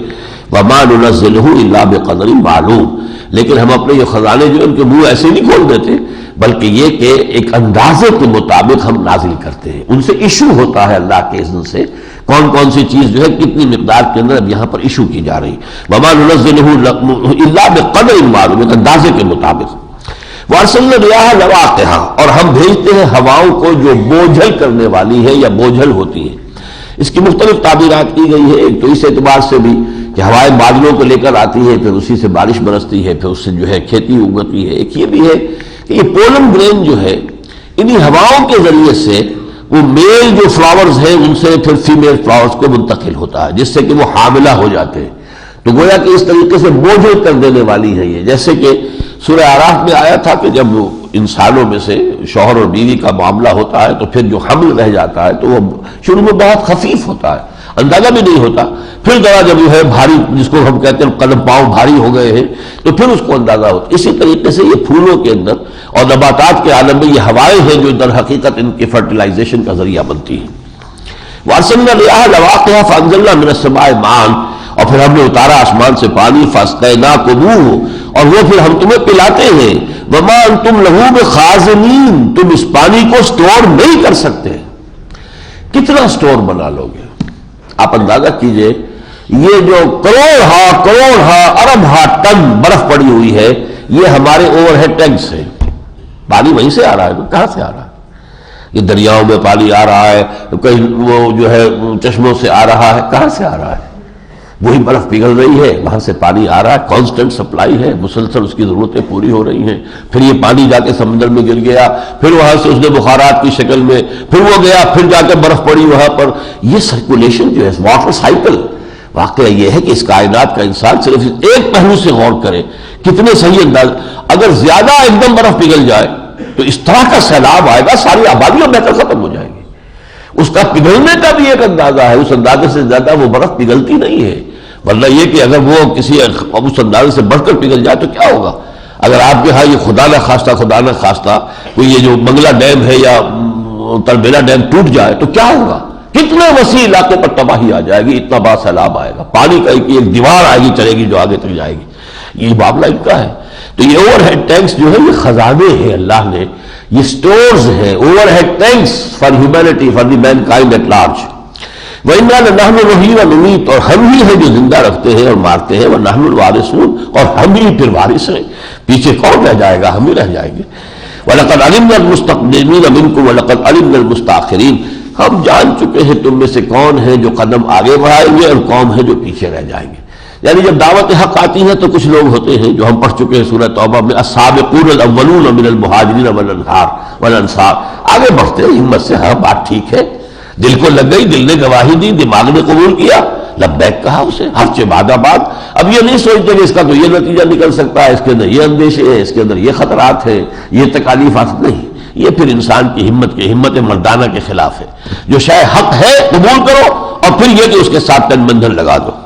وما ننزلہ الا بقدر معلوم، لیکن ہم اپنے یہ خزانے جو ان کے منہ ایسے نہیں کھول دیتے، بلکہ یہ کہ ایک اندازے کے مطابق ہم نازل کرتے ہیں، ان سے ایشو ہوتا ہے اللہ کے اذن سے، کون کون سی چیز جو ہے کتنی مقدار کے اندر اب یہاں پر ایشو کی جا رہی، وما ننزلہ الا بقدر معلوم، ایک اندازے کے مطابق۔ وارسلنا الرياح لواقح، اور ہم بھیجتے ہیں ہواؤں کو جو بوجھل کرنے والی ہے یا بوجھل ہوتی ہیں۔ اس کی مختلف تعبیرات کی گئی ہے، ایک تو اس اعتبار سے بھی کہ ہوائیں بادلوں کو لے کر آتی ہے، پھر اسی سے بارش برستی ہے، پھر اس سے جو ہے کھیتی اگتی ہے۔ ایک یہ بھی ہے کہ یہ پولن گرین جو ہے انہی ہواؤں کے ذریعے سے وہ میل جو فلاورز ہیں ان سے پھر فیمیل فلاورز کو منتقل ہوتا ہے، جس سے کہ وہ حاملہ ہو جاتے ہیں۔ تو گویا کہ اس طریقے سے بوجھل کر دینے والی ہے یہ، جیسے کہ سورہ اعراف میں آیا تھا کہ جب انسانوں میں سے شوہر اور بیوی کا معاملہ ہوتا ہے تو پھر جو حمل رہ جاتا ہے تو وہ شروع میں بہت خفیف ہوتا ہے، اندازہ بھی نہیں ہوتا، پھر ذرا جب جو ہے بھاری، جس کو ہم کہتے ہیں قدم پاؤں بھاری ہو گئے ہیں، تو پھر اس کو اندازہ ہوتا۔ اسی طریقے سے یہ پھولوں کے اندر اور نباتات کے عالم میں یہ ہوائیں ہیں جو در حقیقت ان کے فرٹیلائزیشن کا ذریعہ بنتی ہیں۔ وارسلنا الرياح لواقح فانزلنا من السماء ماء، اور پھر ہم نے اتارا آسمان سے پانی، فاسقیناکموہ، اور وہ پھر ہم تمہیں پلاتے ہیں، وما انتم لہ بخازنین، تم اس پانی کو سٹور نہیں کر سکتے۔ کتنا سٹور بنا لوگے؟ آپ اندازہ کیجئے، یہ جو کروڑ ارب ٹن برف پڑی ہوئی ہے، یہ ہمارے اوور ہیڈ ٹینکس ہیں۔ پانی وہیں سے آ رہا ہے، کہاں سے آ رہا ہے؟ یہ دریاؤں میں پانی آ رہا ہے، کہیں وہ جو ہے چشموں سے آ رہا ہے، کہاں سے آ رہا ہے؟ وہی برف پگھل رہی ہے، وہاں سے پانی آ رہا ہے، کانسٹنٹ سپلائی ہے، مسلسل اس کی ضرورتیں پوری ہو رہی ہیں۔ پھر یہ پانی جا کے سمندر میں گر گیا، پھر وہاں سے اس نے بخارات کی شکل میں پھر وہ گیا، پھر جا کے برف پڑی وہاں پر۔ یہ سرکولیشن جو ہے واٹر سائیکل، واقعہ یہ ہے کہ اس کائنات کا انسان صرف ایک پہلو سے غور کرے، کتنے صحیح انداز، اگر زیادہ ایک دم برف پگھل جائے تو اس طرح کا سیلاب آئے گا، ساری آبادیاں بہ کر ختم ہو جائے گی۔ اس کا پگھلنے کا بھی ایک اندازہ ہے، اس اندازے سے زیادہ وہ برف پگھلتی نہیں ہے، ورنہ یہ کہ اگر وہ کسی اس اندازے سے بڑھ کر پگھل جائے تو کیا ہوگا؟ اگر آپ کے ہاں یہ خدا نہ خواستہ کوئی یہ جو منگلا ڈیم ہے یا تربیلا ڈیم ٹوٹ جائے تو کیا ہوگا؟ کتنے وسیع علاقے پر تباہی آ جائے گی، اتنا بڑا سیلاب آئے گا، پانی کا ایک دیوار آئے گی، چلے گی جو آگے تک جائے گی۔ یہ معاملہ ان کا ہے۔ تو یہ اوور ہیڈ ٹینکس جو ہے یہ خزانے ہیں اللہ نے، یہ سٹورز ہیں، overhead tanks for humanity, for the mankind at large. وَإِنَّا لَنَحْنُ نُحْيِي وَنُمِيتُ، اور ہم ہی ہیں جو زندہ رکھتے ہیں اور مارتے ہیں، وَنَحْنُ الْوَارِثُونَ، اور ہم ہی پھر وارث ہیں، پیچھے کون رہ جائے گا؟ ہم ہی رہ جائیں گے۔ وَلَقَدْ عَلِمْنَا الْمُسْتَقْدِمِينَ مِنْكُمْ وَلَقَدْ عَلِمْنَا الْمُسْتَأْخِرِينَ، ہم جان چکے ہیں تم میں سے کون ہیں جو قدم آگے بڑھائیں گے اور کون ہے جو پیچھے رہ جائیں گے۔ یعنی جب دعوت حق آتی ہے تو کچھ لوگ ہوتے ہیں جو ہم پڑھ چکے ہیں سورہ توبہ میں، السابقون الاولون من المہاجرین والانصار، آگے بڑھتے ہیں ہمت سے، ہاں بات ٹھیک ہے، دل کو لگ گئی، دل نے گواہی دی، دماغ نے قبول کیا، لبیک کہا اسے، حرف بعد بعد۔ اب یہ نہیں سوچتے کہ اس کا تو یہ نتیجہ نکل سکتا ہے، اس کے اندر یہ اندیشے ہیں، اس کے اندر یہ خطرات ہیں، یہ تکالیفات، نہیں، یہ پھر انسان کی ہمت مردانہ کے خلاف ہے۔ جو شے حق ہے قبول کرو، اور پھر یہ کہ اس کے ساتھ تن بندھن لگا دو۔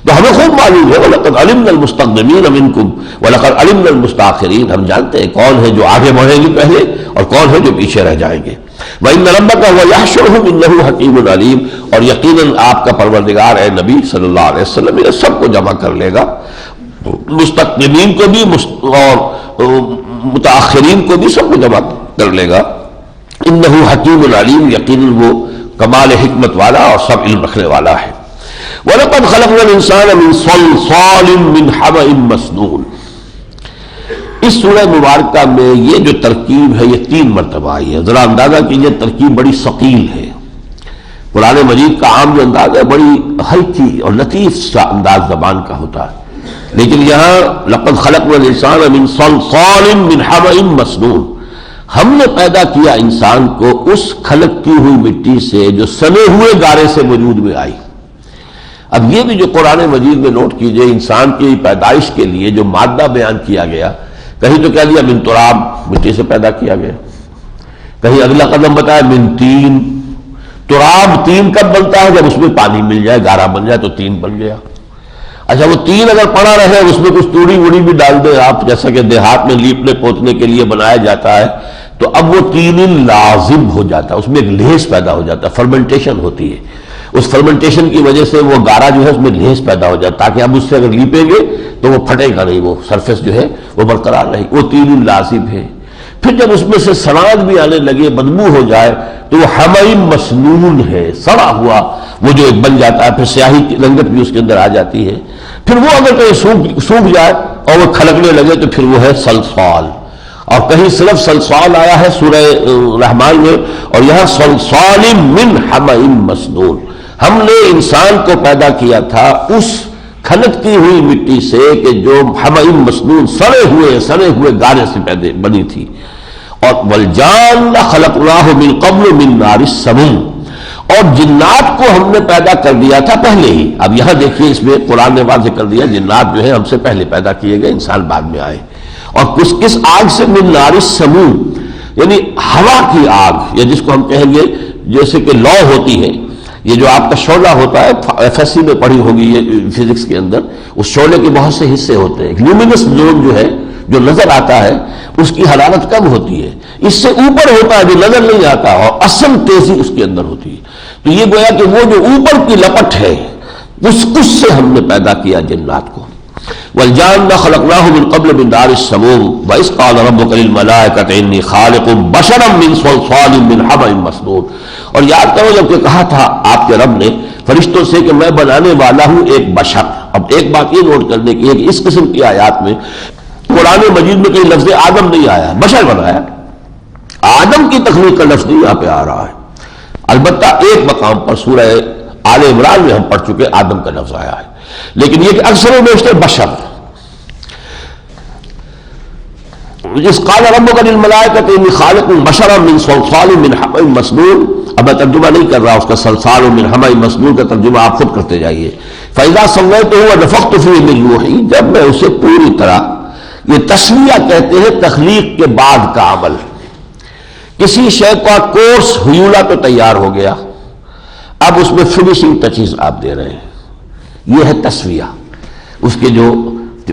تو ہمیں خوب معلوم ہے وَلَقَدْ عَلِمْنَا الْمُسْتَقْدِمِينَ مِنْكُمْ وَلَقَدْ عَلِمْنَا الْمُسْتَأْخِرِينَ، ہم جانتے ہیں کون ہے جو آگے بڑھیں گے پہلے اور کون ہے جو پیچھے رہ جائیں گے۔ وَإِنَّ رَبَّكَ هُوَ يَحْشُرُهُمْ إِنَّهُ حَكِيمٌ عَلِيمٌ، اور یقیناً آپ کا پروردگار اے نبی صلی اللہ علیہ وسلم یہ سب کو جمع کر لے گا، مستقدمین کو بھی اور متاخرین کو بھی سب کو جمع کر لے گا۔ إِنَّهُ حَكِيمٌ عَلِيمٌ، یقیناً وہ کمال حکمت والا اور سب علم رکھنے والا ہے۔ وَلَقَدْ خَلَقْنَا الْإِنسَانَ مِنْ صَلْصَالٍ مِنْ حَمَإٍ مَسْنُونٍ، اس سورہ مبارکہ میں یہ جو ترکیب ہے یہ 3 مرتبہ آئی ہے۔ ذرا اندازہ کیجئے ترکیب بڑی ثقیل ہے۔ قرآن مجید کا عام جو انداز ہے بڑی ہلکی اور لطیف سا انداز زبان کا ہوتا ہے، لیکن یہاں لَقَدْ خَلَقْنَا الْإِنسَانَ مِنْ صَلْصَالٍ مِنْ حَمَإٍ مَسْنُونٍ، ہم نے پیدا کیا انسان کو اس کھلکتی ہوئی مٹی سے جو سنے ہوئے گارے سے وجود میں آئی۔ اب یہ بھی جو قرآن مجید میں نوٹ کیجئے، انسان کی پیدائش کے لیے جو مادہ بیان کیا گیا، کہیں تو کہہ دیا من تراب، مٹی سے پیدا کیا گیا، کہیں اگلا قدم بتایا من تین، تراب تین کب بنتا ہے؟ جب اس میں پانی مل جائے، گارا بن جائے تو تین بن گیا۔ اچھا وہ تین اگر پڑا رہے، اس میں کچھ توڑی وڑی بھی ڈال دیں آپ، جیسا کہ دیہات میں لیپنے پوتنے کے لیے بنایا جاتا ہے، تو اب وہ تین لازم ہو جاتا ہے، اس میں ایک لیس پیدا ہو جاتا ہے، فرمنٹیشن ہوتی ہے۔ اس فرمنٹیشن کی وجہ سے وہ گارا جو ہے اس میں لیس پیدا ہو جائے، تاکہ اب اس سے اگر لیپیں گے تو وہ پھٹے گا نہیں، وہ سرفیس جو ہے وہ برقرار رہے گی۔ وہ تین لازم ہے۔ پھر جب اس میں سے سڑان بھی آنے لگے، بدبو ہو جائے، تو وہ حمیم مسنون ہے، سڑا ہوا وہ جو ایک بن جاتا ہے، پھر سیاہی کی رنگت بھی اس کے اندر آ جاتی ہے۔ پھر وہ اگر کہیں سوکھ جائے اور وہ کھلکنے لگے تو پھر وہ ہے صلصال، اور کہیں صرف صلصال آیا ہے سورہ رحمان میں، اور یہاں صلصال من حمیم مسنون۔ ہم نے انسان کو پیدا کیا تھا اس کھنکتی ہوئی مٹی سے کہ جو حمیم مسنون سڑے ہوئے گارے سے بنی تھی، اور والجان خلقناہ من قبل من نار السموم، اور جنات کو ہم نے پیدا کر دیا تھا پہلے ہی۔ اب یہاں دیکھیے اس میں قرآن نے واضح کر دیا جنات جو ہے ہم سے پہلے پیدا کیے گئے، انسان بعد میں آئے۔ اور کس آگ سے؟ من نار السموم، یعنی ہوا کی آگ، یا جس کو ہم کہیں گے جیسے کہ لو ہوتی ہے، یہ جو آپ کا شعلہ ہوتا ہے، ایف ایس سی میں پڑھی ہوگی یہ فزکس کے اندر، اس شعلے کے بہت سے حصے ہوتے ہیں۔ لیومینس زون جو ہے جو نظر آتا ہے اس کی حرارت کم ہوتی ہے، اس سے اوپر ہوتا ہے جو نظر نہیں آتا، اور اصل تیزی اس کے اندر ہوتی ہے۔ تو یہ گویا کہ وہ جو اوپر کی لپٹ ہے اس سے ہم نے پیدا کیا جنات کو۔ والجان خلقناه من قبل من نار السموم وإذ قال ربك للملائكة إني خالق بشرا من صلصال من حمأ مسنون، اور یاد کرو جب کہ کہا تھا آپ کے رب نے فرشتوں سے کہ میں بنانے والا ہوں ایک بشر۔ اب ایک بات یہ نوٹ کرنے کی ہے کہ اس قسم کی آیات میں قرآن مجید میں کہیں لفظ آدم نہیں آیا، بشر بنایا، آدم کی تخلیق کا لفظ نہیں یہاں پہ آ رہا ہے۔ البتہ ایک مقام پر سورہ آل عمران میں ہم پڑھ چکے آدم کا لفظ آیا ہے، لیکن یہ کہ اکثر و بیشتر بشر۔ جس قال ربک للملائکۃ انی خالق بشرا من صلصال من حمأ مسنون، اب میں ترجمہ نہیں کر رہا اس کا، صلصال من حمأ مسنون کا ترجمہ آپ خود کرتے جائیے۔ فإذا سویتہ ونفخت فیہ من روحی، جب میں اسے پوری طرح، یہ تسویہ کہتے ہیں تخلیق کے بعد کا عمل۔ کسی شے کا کورس ہیولا تو تیار ہو گیا، اب اس میں فنیشنگ ٹچز آپ دے رہے ہیں، یہ ہے تسویہ۔ اس کے جو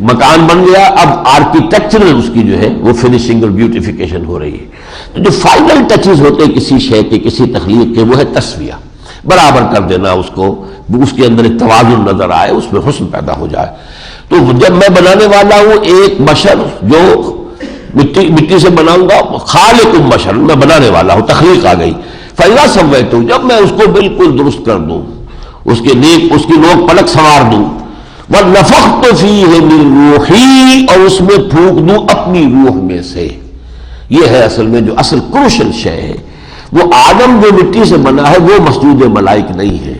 مکان بن گیا، اب آرکیٹیکچرل اس کی جو ہے وہ فنیشنگ اور بیوٹیفیکیشن ہو رہی ہے۔ تو جو فائنل ٹچز ہوتے ہیں کسی شے کے، کسی تخلیق کے، وہ ہے تسویہ، برابر کر دینا اس کو، اس کے اندر ایک توازن نظر آئے، اس میں حسن پیدا ہو جائے۔ تو جب میں بنانے والا ہوں ایک بشر جو مٹی سے بناؤں گا، خالق بشر، میں بنانے والا ہوں، تخلیق آ گئی۔ فإذا سویتہ، جب میں اس کو بالکل درست کر دوں، اس کی نوک پلک سنوار دوں، وَنَفَخْتُ فِيهِ مِن رُوحِي، اور اس میں پھونک دوں اپنی روح میں سے۔ یہ ہے اصل میں جو اصل کروشل شے ہے۔ وہ آدم جو مٹی سے بنا ہے وہ مسجود ملائک نہیں ہے،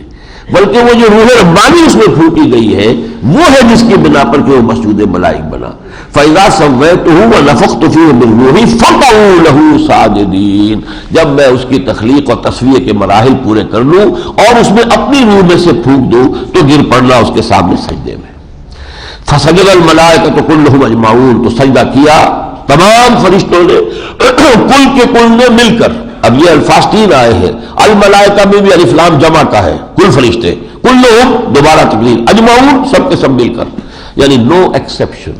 بلکہ وہ جو روح ربانی اس میں پھونکی گئی ہے وہ ہے جس کی بنا پر کہ وہ مسجود ملائک بنا۔ فَإِذَا سَوَّيْتُهُ وَنَفَخْتُ فِيهِ مِن رُوحِي فَقَعُوا لَهُ سَاجِدِينَ، جب میں اس کی تخلیق اور تصویر کے مراحل پورے کر لوں اور اس میں اپنی روح میں سے پھونک دوں تو گر پڑنا اس کے سامنے سجدے میں۔ فَسَجَدَ الْمَلَائِكَةُ كُلُّهُمْ أَجْمَعُونَ، تو سجدہ کیا تمام فرشتوں نے، کل کے کل نے مل کر۔ اب یہ الفاظ تین آئے ہیں، الملائکہ میں بھی الف لام جمع کا ہے، کل فرشتے، کلہم دوبارہ تقریر، اجمعون سب کے سب مل کر، یعنی نو ایکسیپشن،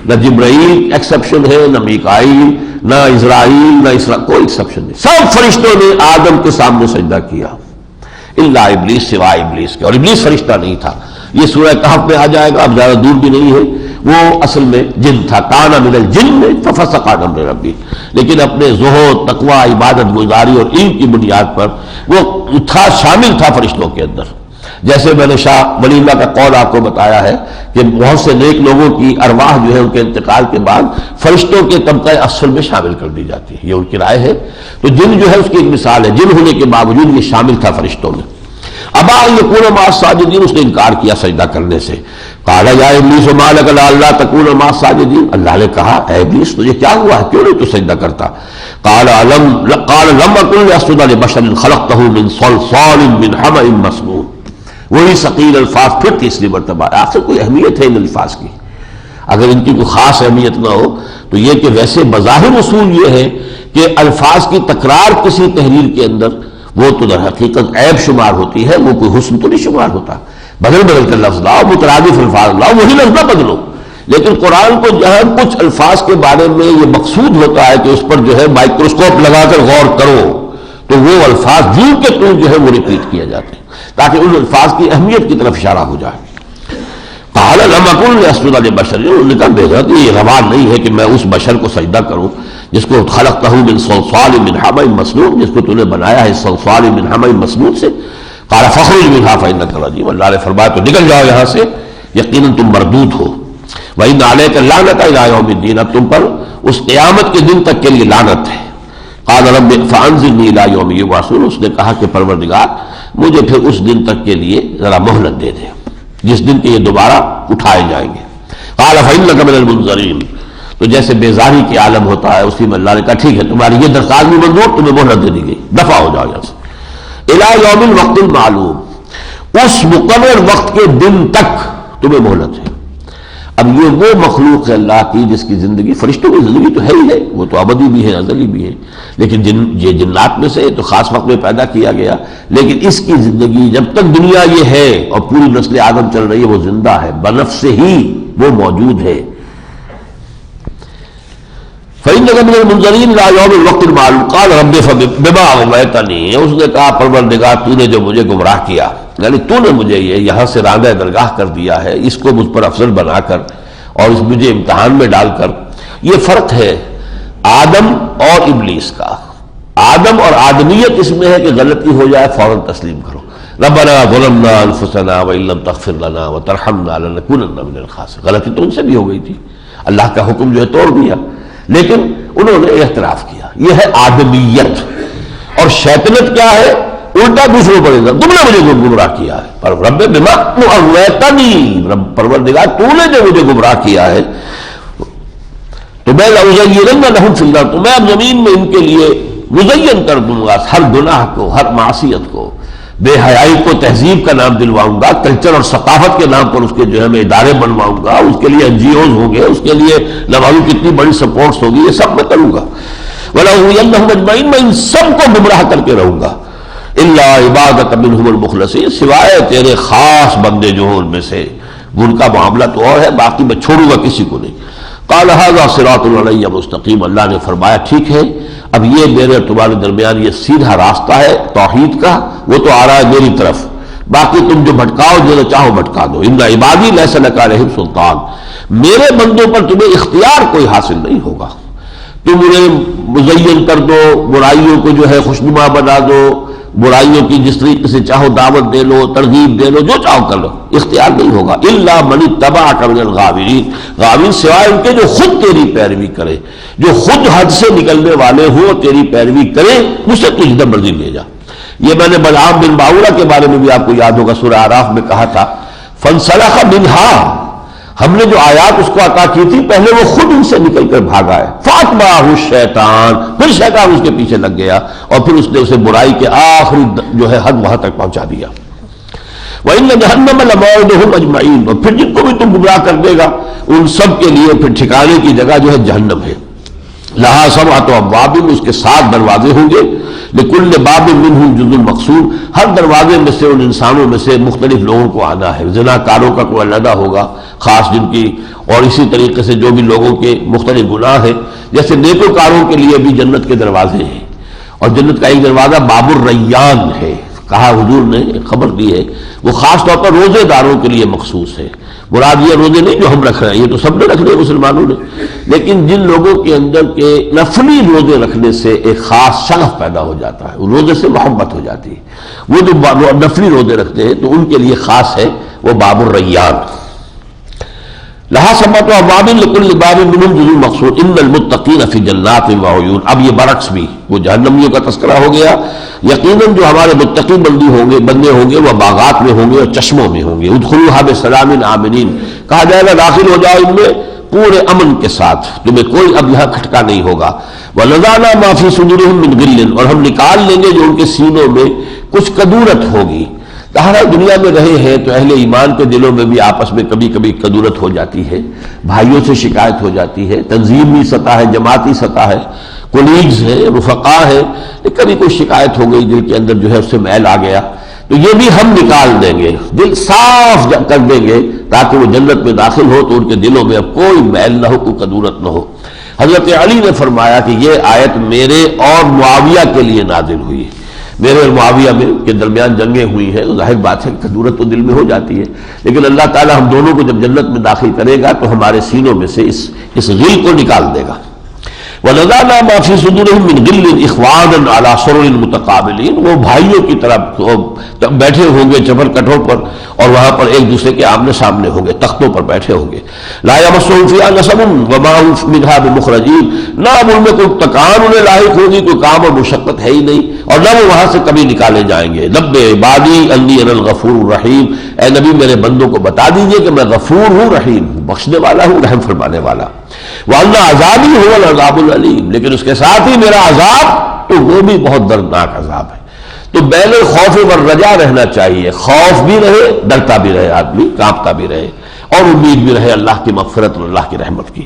نہ جبرائیل ایکسیپشن ہے، نہ میکائیل، نہ اسرائیل، نہ کوئی ایکسیپشن نہیں، سب فرشتوں نے آدم کے سامنے سجدہ کیا، الا ابلیس، سوائے ابلیس کے، اور ابلیس فرشتہ نہیں تھا۔ یہ سورہ کہف میں آ جائے گا، اب زیادہ دور بھی نہیں ہے، وہ اصل میں جن تھا، کان من الجن ففسق عن امر ربی، لیکن اپنے زہد، تقوی، عبادت گزاری اور علم کی بنیاد پر وہ تھا، شامل تھا فرشتوں کے اندر۔ جیسے میں نے شاہ ولی اللہ کا قول آپ کو بتایا ہے کہ بہت سے نیک لوگوں کی ارواح جو ہے ان کے انتقال کے بعد فرشتوں کے طبقہ اصل میں شامل کر دی جاتی ہے، یہ ان کی رائے ہے۔ تو جن جو ہے اس کی ایک مثال ہے، جن ہونے کے باوجود یہ شامل تھا فرشتوں میں۔ ابا ان یکون مع الساجدین، اس نے انکار کیا سجدہ کرنے سے۔ قال یا ابلیس ما لک الا تکون مع الساجدین، اللہ نے کہا اے ابلیس تجھے کیا ہوا ہے، کیوں نہیں تو سجدہ کرتا؟ قال لم اکن لاسجد لبشر خلقته من صلصال من حمأ مسنون، وہی ثقیل الفاظ پھر تیسری مرتبہ۔ آخر کوئی اہمیت ہے ان الفاظ کی، اگر ان کی کوئی خاص اہمیت نہ ہو تو یہ کہ ویسے بظاہر اصول یہ ہے کہ الفاظ کی تکرار کسی تحریر کے اندر وہ تو در حقیقت عیب شمار ہوتی ہے، وہ کوئی حسن تو نہیں شمار ہوتا۔ بدل کر لفظ لاؤ، مترادف الفاظ لاؤ، وہی لفظ نہ بدلو۔ لیکن قرآن کو جہاں کچھ الفاظ کے بارے میں یہ مقصود ہوتا ہے کہ اس پر جو ہے مائکروسکوپ لگا کر غور کرو، تو وہ الفاظ جو کہ تو جو ہے وہ ریپیٹ کیا جاتے ہیں تاکہ ان الفاظ کی اہمیت کی طرف اشارہ ہو جائے. قال لم اكن لاسجد لبشر، انہوں نے کہا بے حد یہ روا نہیں ہے کہ میں اس بشر کو سجدہ کروں جس کو خلقتہ من صلصال من حمأ مسنون، جس کو تو نے بنایا ہے صلصال من حمأ مسنون سے. قال فاخرج منها فإنك رجيم، اللہ نے فرمایا تو نکل جاؤ یہاں سے، یقیناً تم مردود ہو. وإن عليك اللعنة إلى يوم الدين، اب تم پر اس قیامت کے دن تک کے لیے لعنت ہے. قال رب فأنظرني إلى يوم يبعثون، اس نے کہا کہ پروردگار مجھے پھر اس دن تک کے لیے ذرا مہلت دے دے جس دن کے یہ دوبارہ اٹھائے جائیں گے. قال فإنك من المنظرين، تو جیسے بیزاری کی عالم ہوتا ہے اسی میں اللہ نے کہا ٹھیک ہے تمہاری یہ درخواست بھی منظور، تمہیں مہلت دے دی گئی، دفع ہو جاؤ یہاں سے. الی یوم الوقت المعلوم، اس مقرر وقت کے دن تک تمہیں مہلت ہے. اب یہ وہ مخلوق ہے اللہ کی جس کی زندگی، فرشتوں کی زندگی تو ہے ہی ہے، وہ تو ابدی بھی ہے ازلی بھی ہے، لیکن یہ جنات میں سے تو خاص وقت میں پیدا کیا گیا، لیکن اس کی زندگی جب تک دنیا یہ ہے اور پوری نسل آدم چل رہی ہے وہ زندہ ہے، بنفس ہی وہ موجود ہے. فإنك من المنظرين إلى يوم الوقت المعلوم. قال رب بما أغويتني، اس نے کہا پروردگار تو نے جو مجھے گمراہ کیا، یعنی تو نے مجھے یہ یہاں سے راندہ درگاہ کر دیا ہے، اس کو مجھ پر افضل بنا کر اور اس مجھے امتحان میں ڈال کر. یہ فرق ہے آدم اور ابلیس کا. آدم اور آدمیت اس میں ہے کہ غلطی ہو جائے فوراً تسلیم کرو. ربنا ظلمنا انفسنا وان لم تغفر لنا وترحمنا لنكونن من الخاسرین، غلطی تو ان سے بھی ہو گئی تھی، اللہ کا حکم جو ہے توڑ دیا، لیکن انہوں نے اعتراف کیا. یہ ہے آدمیت. اور شیطنت کیا ہے؟ الٹا دوسروں پر تم نے مجھے گمراہ کیا ہے. پر رب بما اغویتنی، پروردگار تو نے جو مجھے گمراہ کیا ہے تو میں لأزینن لہم فی الارض، تو میں اب زمین میں ان کے لیے مزین کر دوں گا ہر گناہ کو، ہر معصیت کو، بے حیائی کو تہذیب کا نام دلواؤں گا، کلچر اور ثقافت کے نام پر اس کے جو ہے میں ادارے بنواؤں گا، اس کے لیے NGOs ہوں گے، اس کے لیے لوگوں کی کتنی بڑی سپورٹس ہوگی، یہ سب میں کروں گا. وَلَأُغْوِيَنَّهُمْ أَجْمَعِينَ، میں ان سب کو گمراہ کر کے رہوں گا. إِلَّا عِبَادَكَ مِنْهُمُ الْمُخْلَصِينَ، سوائے تیرے خاص بندے جو ہوں ان میں سے، ان کا معاملہ تو اور ہے، باقی میں چھوڑوں گا کسی کو نہیں. قال هذا صراط علی مستقیم، اللہ نے فرمایا ٹھیک ہے اب یہ میرے اور تمہارے درمیان یہ سیدھا راستہ ہے توحید کا، وہ تو آ رہا ہے میری طرف، باقی تم جو بھٹکاؤ جو چاہو بھٹکا دو. ان عبادی لیس لک علیہم سلطان، میرے بندوں پر تمہیں اختیار کوئی حاصل نہیں ہوگا. تم انہیں مزین کر دو، برائیوں کو جو ہے خوشنما بنا دو، برائیوں کی جس طریقے سے چاہو دعوت دے لو، ترغیب دے لو، جو چاہو کر لو، اختیار نہیں ہوگا. الا من اتبعک من الغاوین، غاوین سوائے ان کے جو خود تیری پیروی کرے، جو خود حد سے نکلنے والے ہوں تیری پیروی کرے، مجھ سے تو جدھر مرضی لے جا. یہ میں نے بلعام بن باورہ کے بارے میں بھی آپ کو یاد ہوگا سورہ اعراف میں کہا تھا فانسلخ منہا، ہم نے جو آیات اس کو عطا کی تھی پہلے وہ خود ان سے نکل کر بھاگا ہے. فاتبعہ الشیطان، پھر شیطان اس کے پیچھے لگ گیا اور پھر اس نے اسے برائی کے آخری جو ہے حد وہاں تک پہنچا دیا. وَإِنَّ جَهَنَّمَ لَمَوْعِدُهُمْ أَجْمَعِينَ، اور پھر جن کو بھی تم گمراہ کر دے گا ان سب کے لیے پھر ٹھکانے کی جگہ جو ہے جہنم ہے. لہا سبعۃ ابواب، اس کے 7 دروازے ہوں گے. لکل باب منہم جزء مقسوم، ہر دروازے میں سے ان انسانوں میں سے مختلف لوگوں کو آنا ہے. زناکاروں کا کوئی علیحدہ ہوگا خاص جن کی، اور اسی طریقے سے جو بھی لوگوں کے مختلف گناہ ہیں. جیسے نیکوکاروں کے لیے بھی جنت کے دروازے ہیں، اور جنت کا ایک دروازہ باب الریان ہے، کہا حضور نے خبر دی ہے وہ خاص طور پر روزے داروں کے لیے مخصوص ہے. مراد یہ روزے نہیں جو ہم رکھ رہے ہیں، یہ تو سب نے رکھ رہے مسلمانوں نے، لیکن جن لوگوں کے اندر کے نفلی روزے رکھنے سے ایک خاص شغف پیدا ہو جاتا ہے، روزے سے محبت ہو جاتی ہے، وہ جو نفلی روزے رکھتے ہیں تو ان کے لیے خاص ہے وہ باب الریان. لہا سبعۃ ابواب لکل باب منہم جزء مقسوم ان المتقین فی جنات وعیون. اب یہ برعکس بھی وہ جہنمیوں کا تذکرہ ہو گیا. یقیناً جو ہمارے متقی بندے ہوں گے وہ باغات میں ہوں گے اور چشموں میں ہوں گے. ادخلوها بسلام آمنین، کہا جائے گا داخل ہو جاؤ ان میں پورے امن کے ساتھ، تمہیں کوئی اب یہاں کھٹکا نہیں ہوگا. وَنَزَعْنَا مَا فِي صُدُورِهِم مِّن غِلٍّ، اور ہم نکال لیں گے جو ان کے سینوں میں کچھ کدورت ہوگی. طاہرہ دنیا میں رہے ہیں تو اہل ایمان کے دلوں میں بھی آپس میں کبھی کبھی کدورت ہو جاتی ہے، بھائیوں سے شکایت ہو جاتی ہے، تنظیمی سطح ہے، جماعتی سطح ہے، کولیگز ہیں، رفقا ہیں، کبھی کوئی شکایت ہو گئی دل کے اندر جو ہے اس سے میل آ گیا، تو یہ بھی ہم نکال دیں گے، دل صاف کر دیں گے تاکہ وہ جنت میں داخل ہو تو ان کے دلوں میں اب کوئی میل نہ ہو، کوئی کدورت نہ ہو. حضرت علی نے فرمایا کہ یہ آیت میرے اور معاویہ کے لیے نازل ہوئی. میرے اور معاویہ میں کے درمیان جنگیں ہوئی ہیں، تو ظاہر بات ہے کہ کدورت تو دل میں ہو جاتی ہے، لیکن اللہ تعالیٰ ہم دونوں کو جب جنت میں داخل کرے گا تو ہمارے سینوں میں سے اس غل کو نکال دے گا۔ وَنَزَعْنَا مَا فِي صُدُورِهِم مِّن غِلٍّ إِخْوَانًا عَلَىٰ سُرُرٍ مُتَقَابِلِينَ، وہ بھائیوں کی طرح بیٹھے ہوں گے چپر کٹوں پر، اور وہاں پر ایک دوسرے کے آمنے سامنے ہوں گے، تختوں پر بیٹھے ہوں گے۔ لَا يَمَسُّهُمْ فِيهَا نَصَبٌ وَمَا هُمْ مِنْهَا بِمُخْرَجِينَ، نہ اب ان میں کوئی تکان انہیں لاحق ہوگی، کوئی کام اور مشقت ہے ہی نہیں، اور نہ وہ وہاں سے کبھی نکالے جائیں گے۔ نَبِّئْ عِبَادِي أَنِّي أَنَا الْغَفُورُ الرَّحِيمُ، اے نبی میرے بندوں کو بتا دیجئے کہ میں غفور ہوں، رحیم ہوں، بخشنے والا ہوں، رحم فرمانے والا۔ وَأَنَّ عَذَابِي هُوَ الْعَذَابُ الْأَلِيمُ، لیکن اس کے ساتھ ہی میرا عذاب تو وہ بھی بہت دردناک عذاب ہے۔ تو بین الخوف والرجا رہنا چاہیے، خوف بھی رہے، ڈرتا بھی رہے آدمی، کانپتا بھی رہے، اور امید بھی رہے اللہ کی مغفرت اور اللہ کی رحمت کی۔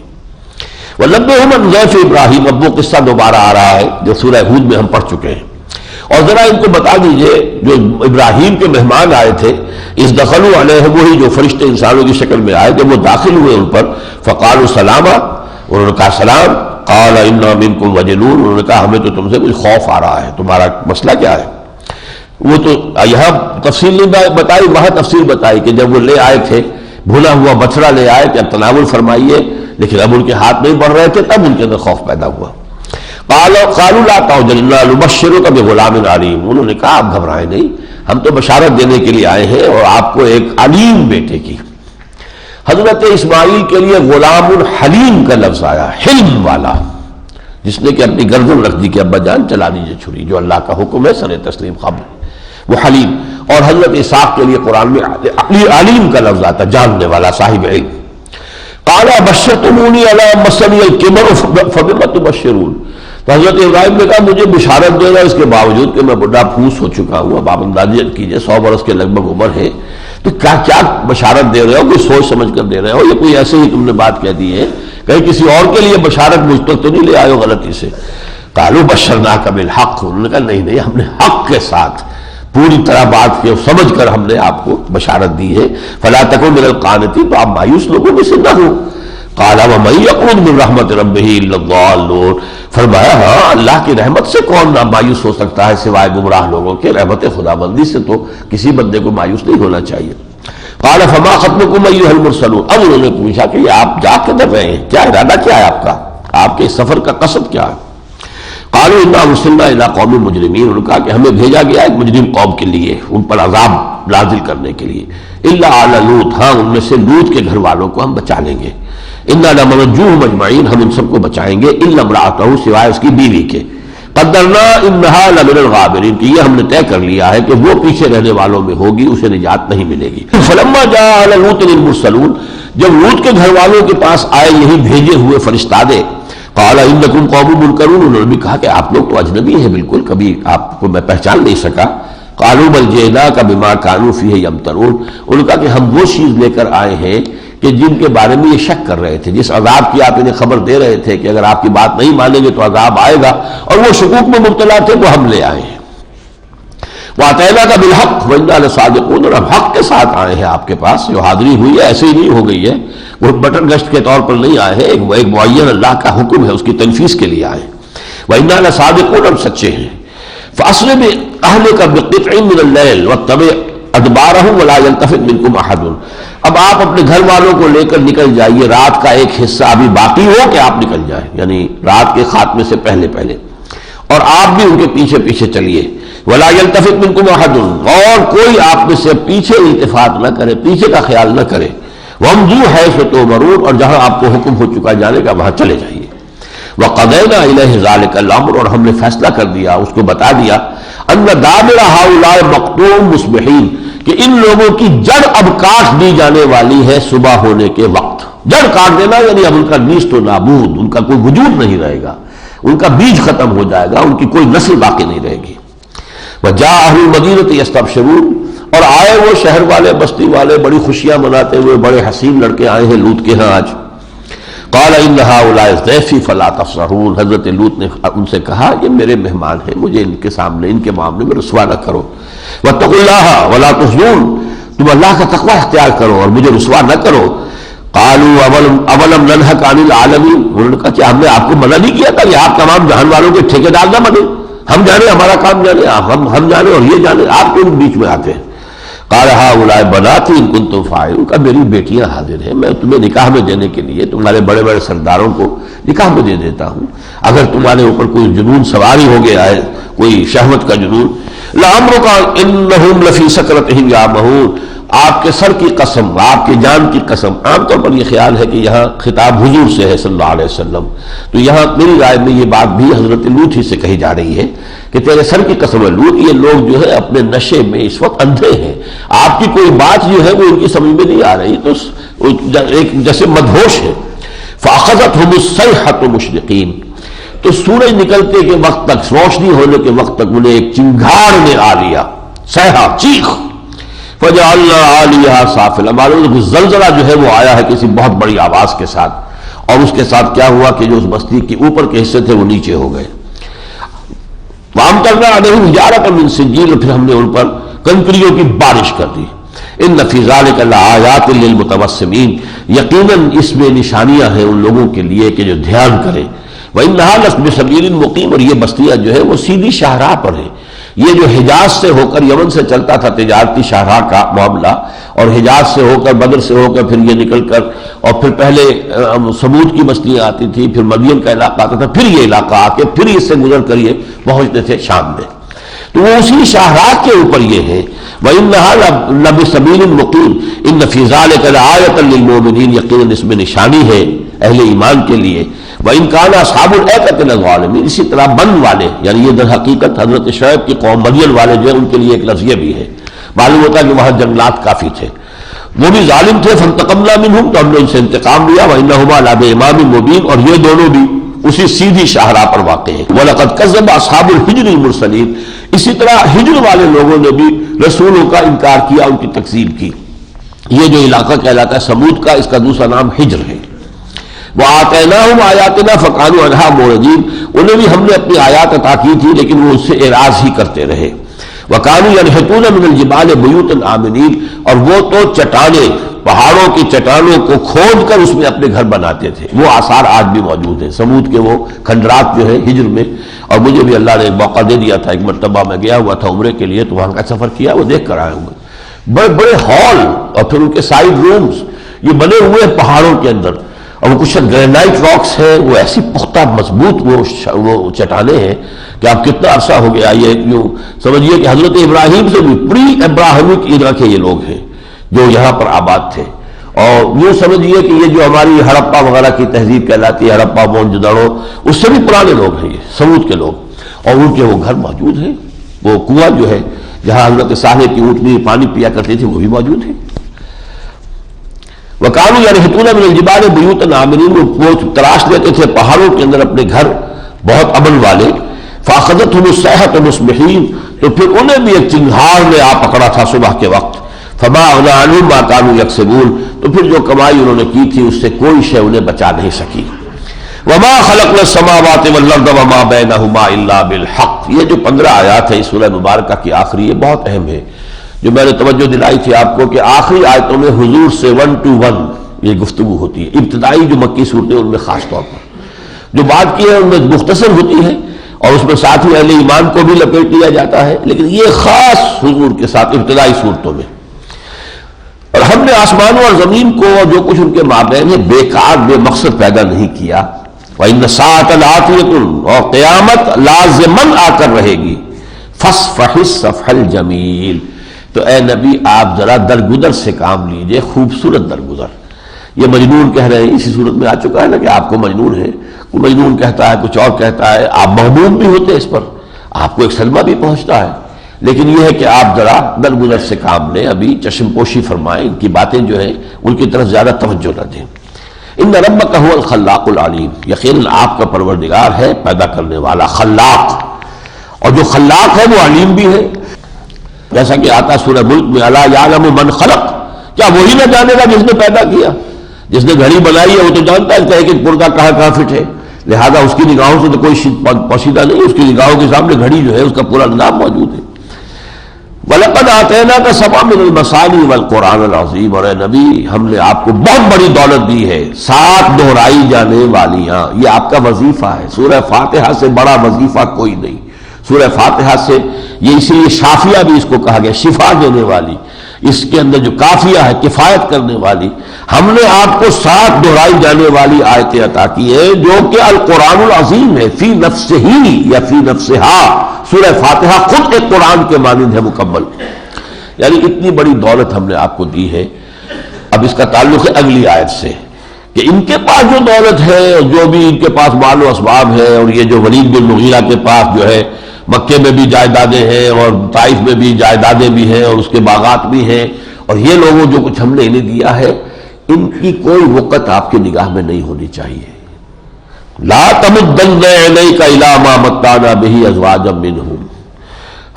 وَنَبِّئْهُمْ عَنْ ضَيْفِ إِبْرَاهِيمَ، اب وہ قصہ دوبارہ آ رہا ہے جو سورہ ہود میں ہم پڑھ چکے ہیں، اور ذرا ان کو بتا دیجئے جو ابراہیم کے مہمان آئے تھے، اس دخلوا علیہ، وہی جو فرشتے انسانوں کی شکل میں آئے، جب وہ داخل ہوئے ان پر، فقالوا سلاما، انہوں نے کہا سلام، قال انا منکم وجلون، انہوں نے کہا ہمیں تو تم سے کچھ خوف آ رہا ہے، تمہارا مسئلہ کیا ہے؟ وہ تو یہاں تفصیل نہیں بتائی، وہاں تفصیل بتائی کہ جب وہ لے آئے تھے بھنا ہوا بچڑا لے آئے کہ اب تناول فرمائیے، لیکن اب ان کے ہاتھ نہیں بڑھ رہے تھے، تب ان کے اندر خوف پیدا ہوا۔ قالوا لا تعجل انا نبشرک بغلام علیم، انہوں نے کہا آپ گھبرائیں نہیں، ہم تو بشارت دینے کے لیے آئے ہیں، اور آپ کو ایک علیم بیٹے کی۔ حضرت اسماعیل کے لیے غلام الحلیم کا لفظ آیا، حلم والا، جس نے کہ اپنی گردن رکھ دی کہ ابا جان چلا دیجیے چھری، جو اللہ کا حکم ہے سر تسلیم قبل، وہ حلیم۔ اور حضرت اسحاق کے لیے قرآن میں علیم کا لفظ آتا، جاننے والا، صاحب علم۔ قال بشرتمونی علی مسنی الکبر فبم تبشرون، تو حضرت ابراہیم نے کہا مجھے بشارت دے گا اس کے باوجود کہ میں بڑھا پھوس ہو چکا ہوں، اب آپ اندازہ کیجئے 100 برس کے لگ بھگ عمر ہے، تو کیا بشارت دے رہے ہو؟ کوئی سوچ سمجھ کر دے رہے ہو یا کوئی ایسے ہی تم نے بات کہہ دی ہے؟ کہیں کسی اور کے لیے بشارت مجھ تک تو نہیں لے آئے ہو غلطی سے؟ قالوا بشرناک بالحق، انہوں نے کہا نہیں ہم نے حق کے ساتھ پوری طرح بات کی سمجھ کر ہم نے آپ کو بشارت دی ہے۔ فلا تکن من القانتین، تو آپ مایوس لوگوں میں سے نہ ہو۔ قال ومن یقنط من رحمت ربہ الا الضالون، فرمایا ہاں اللہ کی رحمت سے کون نہ مایوس ہو سکتا ہے سوائے گمراہ لوگوں کے، رحمت خداوندی سے تو کسی بندے کو مایوس نہیں ہونا چاہیے۔ قال فما خطبکم ایھا المرسلون، اب انہوں نے پوچھا کہ آپ جا کدھر رہے ہیں، کیا ارادہ کیا ہے آپ کا، آپ کے سفر کا قصد کیا ہے؟ قالوا انا ارسلنا الى قوم مجرمین، انہوں نے کہا کہ ہمیں بھیجا گیا ایک مجرم قوم کے لیے، ان پر عذاب نازل کرنے کے لیے۔ الا آل لوط، ہاں ان میں سے لوط کے گھر والوں کو ہم بچا لیں گے۔ انا لمنجوهم اجمعین، ہم ان سب کو بچائیں گے، الا امرأته، سوائے اس کی بیوی کے۔ قدرنا انها لمن الغابرین، کہ یہ ہم نے طے کر لیا ہے کہ وہ پیچھے رہنے والوں میں ہوگی، اسے نجات نہیں ملے گی۔ فلما جاء آل لوط المرسلون، جب لوط کے گھر والوں کے پاس آئے یہی بھیجے ہوئے فرشتادے، قال انکم قوم منکرون، انہوں نے بھی کہا کہ آپ لوگ تو اجنبی ہیں، بالکل کبھی آپ کو میں پہچان نہیں سکا۔ قالوا بل جئناک بما كانوا فیہ یمترون، انہوں نے کہا کہ ہم وہ چیز لے کر آئے ہیں کہ جن کے بارے میں یہ شک کر رہے تھے، جس عذاب کی آپ انہیں خبر دے رہے تھے کہ اگر آپ کی بات نہیں مانیں گے تو عذاب آئے گا، اور وہ شکوک میں مبتلا تھے، وہ ہم لے آئے ہیں۔ وَأَتَيْنَاكَ بِالْحَقِّ وَإِنَّا لَصَادِقُونَ، اور ہم حق کے ساتھ آئے ہیں آپ کے پاس، جو حاضری ہوئی ہے ایسے ہی نہیں ہو گئی ہے، وہ بٹن گشت کے طور پر نہیں آئے ہیں، ایک معین اللہ کا حکم ہے اس کی تنفیذ کے لیے آئے ہیں۔ وَإِنَّا لَصَادِقُونَ، ہم سچے ہیں۔ فَأَسْرِ بِأَهْلِكَ بِقِطْعٍ مِّنَ اللَّيْلِ وَاتَّبِعْ أَدْبَارَهُمْ وَلَا يَلْتَفِتْ مِنكُمْ أَحَدٌ، اب آپ اپنے گھر والوں کو لے کر نکل جائیے، رات کا ایک حصہ ابھی باقی ہو کہ آپ نکل جائیں، یعنی رات کے خاتمے سے پہلے پہلے، اور آپ بھی ان کے پیچھے پیچھے چلیے۔ وَلَا يَلْتَفِتْ مِنكُمْ أَحَدٌ، اور کوئی آپ میں سے پیچھے التفات نہ کرے، پیچھے کا خیال نہ کرے۔ وَامْضُوا حَيْثُ تُؤْمَرُونَ، اور جہاں آپ کو حکم ہو چکا جانے کا وہاں چلے جائیے۔ وَقَضَيْنَا إِلَيْهِ ذَلِكَ الْأَمْرَ، اور ہم نے فیصلہ کر دیا، اس کو بتا دیا، أَنَّ دَابِرَ هَؤُلَاءِ مَقْطُوعٌ مُصْبِحِينَ، کہ ان لوگوں کی جڑ اب کاٹ دی جانے والی ہے صبح ہونے کے وقت۔ جڑ کاٹ دینا یعنی اب ان کا نیست و نابود، ان کا کوئی وجود نہیں رہے گا، ان کا بیج ختم ہو جائے گا، ان کی کوئی نسل باقی نہیں رہے گی۔ وَجَاءَ أَهْلُ الْمَدِينَةِ يَسْتَبْشِرُونَ، اور آئے وہ شہر والے، بستی والے بڑی خوشیاں مناتے ہوئے، بڑے حسین لڑکے آئے ہیں لوط کے ہاں آج۔ قال ان هؤلاء ضيفي فلا تفضحون، حضرت لوط نے ان سے کہا یہ میرے مہمان ہیں، مجھے ان کے سامنے، ان کے معاملے میں رسوا نہ کرو۔ واتقوا الله ولا تخزون، تم اللہ کا تقوی اختیار کرو اور مجھے رسوا نہ کرو۔ قالوا اولم ننهك عن العالمین، انہوں نے کہا کہ ہم نے آپ کو منع نہیں کیا تھا کہ آپ تمام جہان والوں کے ٹھیکیدار نہ بنے، ہم جانے ہمارا کام جانے، ہم جانے اور یہ جانے، آپ کیوں بیچ میں آتے ہیں؟ قال ہؤلاء بناتی ان کنتم فاعلین، کہ میری بیٹیاں حاضر ہیں، میں تمہیں نکاح میں دینے کے لیے تمہارے بڑے بڑے سرداروں کو نکاح میں دے دیتا ہوں، اگر تمہارے اوپر کوئی جنون سواری ہو گیا ہے، کوئی شہوت کا جنون، لعمرک انہم لفی سکرتہم یعمہون، آپ کے سر کی قسم، آپ کی جان کی قسم۔ عام طور پر یہ خیال ہے کہ یہاں خطاب حضور سے ہے صلی اللہ علیہ وسلم، تو یہاں میری رائے میں یہ بات بھی حضرت لوط ہی سے کہی جا رہی ہے کہ تیرے سر کی قسم ہے لوط، یہ لوگ جو ہے اپنے نشے میں اس وقت اندھے ہیں، آپ کی کوئی بات جو ہے وہ ان کی سمجھ میں نہیں آ رہی، تو ایک جیسے مدہوش ہے۔ فأخذتهم الصیحة مشرقین، تو سورج نکلتے کے وقت تک، روشنی ہونے کے وقت تک انہیں ایک چنگھاڑ نے آ لیا، صیحہ، چیخ، فجعلنا عالیہا سافلا، معلوم ہے کہ زلزلہ جو ہے وہ آیا ہے کسی بہت بڑی آواز کے ساتھ، اور اس کے ساتھ کیا ہوا کہ جو اس بستی کے اوپر کے حصے تھے وہ نیچے ہو گئے۔ وامطرنا علیہم حجارۃ من سجیل، پھر ہم نے ان پر کنکریوں کی بارش کر دی۔ ان فی ذلک لآیات للمتوسمین، یقیناً اس میں نشانیاں ہیں ان لوگوں کے لیے کہ جو دھیان کریں۔ وإنہا لبسبیل مقیم، اور یہ بستیاں جو ہے وہ سیدھی شاہراہ پر ہیں۔ یہ جو حجاز سے ہو کر یمن سے چلتا تھا تجارتی شاہراہ کا معاملہ، اور حجاز سے ہو کر، بدر سے ہو کر پھر یہ نکل کر، اور پھر پہلے سمود کی بستیاں آتی تھی، پھر مدین کا علاقہ آتا تھا، پھر یہ علاقہ آ کے پھر اس سے گزر کر یہ پہنچتے تھے شام میں، تو وہ اسی شاہراہ کے اوپر یہ ہے۔ وَإِنَّهَا لَبِسَبِيلٍ مُقِيمٍ إِنَّ فِي ذَلِكَ لَآيَةً لِّلْمُؤْمِنِينَ، یقیناً اس میں نشانی ہے اہل ایمان کے لیے۔ وَإِنْ كَانَ أَصْحَابُ الْأَيْكَةِ لَظَالِمِينَ، اسی طرح بن والے، یعنی یہ در حقیقت حضرت شعیب کی قوم مدین والے جو ہیں ان کے لیے ایک لفظ یہ بھی ہے، معلوم ہوتا ہے کہ وہاں جنگلات کافی تھے، وہ بھی ظالم تھے، فانتقمنا منہم، تو ہم نے ان سے انتقام لیا، وَإِنَّهُمَا لَبِإِمَامٍ مُبِينٍ، اور یہ دونوں بھی اسی سیدھی شاہراہ پر واقع ہیں۔ وَلَقَدْ كَذَّبَ أَصْحَابُ الْحِجْرِ الْمُرْسَلِينَ، اسی طرح ہجر والے لوگوں نے بھی رسولوں کا انکار کیا، ان کی تکذیب کی۔ یہ جو علاقہ کہلاتا ہے سمود کا، اس کا دوسرا نام ہجر ہے۔ وَآتَيْنَاهُمْ آيَاتِنَا فَكَانُوا عَنْهَا مُعْرِضِينَ، انہیں بھی ہم نے اپنی آیات عطا کی تھی لیکن وہ اس سے اعراض ہی کرتے رہے۔ وَكَانُوا يَنْحِتُونَ مِنَ الْجِبَالِ بُيُوتًا آمِنِينَ، اور وہ تو چٹانیں، پہاڑوں کی چٹانوں کو کھود کر اس میں اپنے گھر بناتے تھے، وہ آثار آج بھی موجود ہیں سمود کے، وہ کھنڈرات جو ہے ہجر میں۔ اور مجھے بھی اللہ نے ایک موقع دے دیا تھا، ایک مرتبہ میں گیا ہوا تھا عمرے کے لیے، تو وہاں کا سفر کیا، وہ دیکھ کر آیا ہوں، بڑے بڑے ہال اور پھر ان کے سائڈ رومز یہ بنے ہوئے ہیں پہاڑوں کے اندر، اور وہ کچھ گرینائٹ راکس ہیں، وہ ایسی پختہ مضبوط وہ چٹانیں ہیں کہ آپ کتنا عرصہ ہو گیا، یہ یوں سمجھیے کہ حضرت ابراہیم سے بھی پری ابراہیمک ایرا کے یہ لوگ ہیں جو یہاں پر آباد تھے۔ اور یوں سمجھیے کہ یہ جو ہماری ہڑپا وغیرہ کی تہذیب کہلاتی ہے، ہڑپا موہنجودڑو، اس سے بھی پرانے لوگ ہیں یہ سمود کے لوگ، اور ان کے وہ گھر موجود ہیں، وہ کنواں جو ہے جہاں حضرت صالح کی اونٹنی پانی پیا کرتی تھی وہ بھی موجود ہے۔ وَكَانُوا يَنْحِتُونَ مِنَ الْجِبَالِ بُيُوتًا آمِنِينَ، وہ تراش لیتے تھے پہاڑوں کے اندر اپنے گھر بہت امن والے۔ فَأَخَذَتْهُمُ الصَّيْحَةُ مُصْبِحِينَ، تو پھر انہیں بھی ایک چنگھاڑ نے آ پکڑا تھا صبح کے وقت۔ فَمَا أَغْنَىٰ عَنْهُم مَّا كَانُوا يَكْسِبُونَ، تو پھر جو کمائی انہوں نے کی تھی اس سے کوئی شے انہیں بچا نہیں سکی۔ وَمَا خَلَقْنَا السَّمَاوَاتِ وَالْأَرْضَ وَمَا بَيْنَهُمَا إِلَّا بِالْحَقِّ، یہ جو 15 آیات ہے اس سورہ مبارکہ کی آخری، یہ بہت اہم ہے، جو میں نے توجہ دلائی تھی آپ کو کہ آخری آیتوں میں حضور سے 1 to 1 یہ گفتگو ہوتی ہے۔ ابتدائی جو مکی صورتیں ان میں خاص طور پر جو بات کی ہے ان میں مختصر ہوتی ہے، اور اس میں ساتھ ہی اہل ایمان کو بھی لپیٹ لیا جاتا ہے، لیکن یہ خاص حضور کے ساتھ ابتدائی صورتوں میں۔ اور ہم نے آسمانوں اور زمین کو اور جو کچھ ان کے مابین ہے بیکار بے مقصد پیدا نہیں کیا۔ وَإِنَّ السَّاعَةَ لَآتِيَةٌ، اور قیامت لازماً آ کر رہے گی۔ فَاصْفَحِ الصَّفْحَ الْجَمِيلَ، تو اے نبی آپ ذرا درگزر سے کام لیجئے، خوبصورت درگزر۔ یہ مجنون کہہ رہے ہیں، اسی صورت میں آ چکا ہے نا کہ آپ کو مجنون ہے، کوئی مجنون کہتا ہے، کچھ اور کہتا ہے، آپ محموم بھی ہوتے اس پر، آپ کو ایک صدمہ بھی پہنچتا ہے، لیکن یہ ہے کہ آپ ذرا درگزر سے کام لیں، ابھی چشم پوشی فرمائیں، ان کی باتیں جو ہیں ان کی طرف زیادہ توجہ نہ دیں۔ ان ربک هو الخلاق العلیم، یقیناً آپ کا پروردگار ہے پیدا کرنے والا، خلاق، اور جو خلاق ہے وہ علیم بھی ہے، جیسا کہ آتا سورہ ملک میں الا یعلم من خلق، کیا وہی نہ جانے گا جس نے پیدا کیا؟ جس نے گھڑی بنائی ہے وہ تو جانتا ہے کہ ایک پردہ کہاں فٹ ہے، لہذا اس کی نگاہوں سے تو کوئی پوشیدہ نہیں، اس کی نگاہوں کے سامنے گھڑی جو ہے اس کا پورا نظام موجود ہے۔ وَلَقَدْ آتَيْنَاكَ سَبْعًا مِنَ الْمَثَانِي وَالْقُرْآنِ الْعَظِيمِ، اور اے نبی ہم نے آپ کو بہت بڑی دولت دی ہے، 7 دہرائی جانے والیاں، یہ آپ کا وظیفہ ہے، سورہ فاتحہ سے بڑا وظیفہ کوئی نہیں، سورہ فاتحہ سے یہ اسی لیے شافیہ بھی اس کو کہا گیا، شفا دینے والی، اس کے اندر جو کافیہ ہے کفایت کرنے والی۔ ہم نے آپ کو 7 دہرائی جانے والی آیتیں عطا کی ہے جو کہ القرآن العظیم ہے، فی نفسہ ہی یا فی نفسہا۔ سورہ فاتحہ خود ایک قرآن کے مانند ہے مکمل، یعنی اتنی بڑی دولت ہم نے آپ کو دی ہے۔ اب اس کا تعلق ہے اگلی آیت سے کہ ان کے پاس جو دولت ہے، جو بھی ان کے پاس مال و اسباب ہے، اور یہ جو ولید بن مغیرہ کے پاس جو ہے مکے میں بھی جائیدادیں ہیں اور طائف میں بھی جائیدادیں بھی ہیں اور اس کے باغات بھی ہیں، اور یہ لوگوں جو کچھ ہم نے انہیں دیا ہے، ان کی کوئی وقت آپ کی نگاہ میں نہیں ہونی چاہیے۔ لا تمدن عینیک الی ما متعنا بہ ازواجا منہم،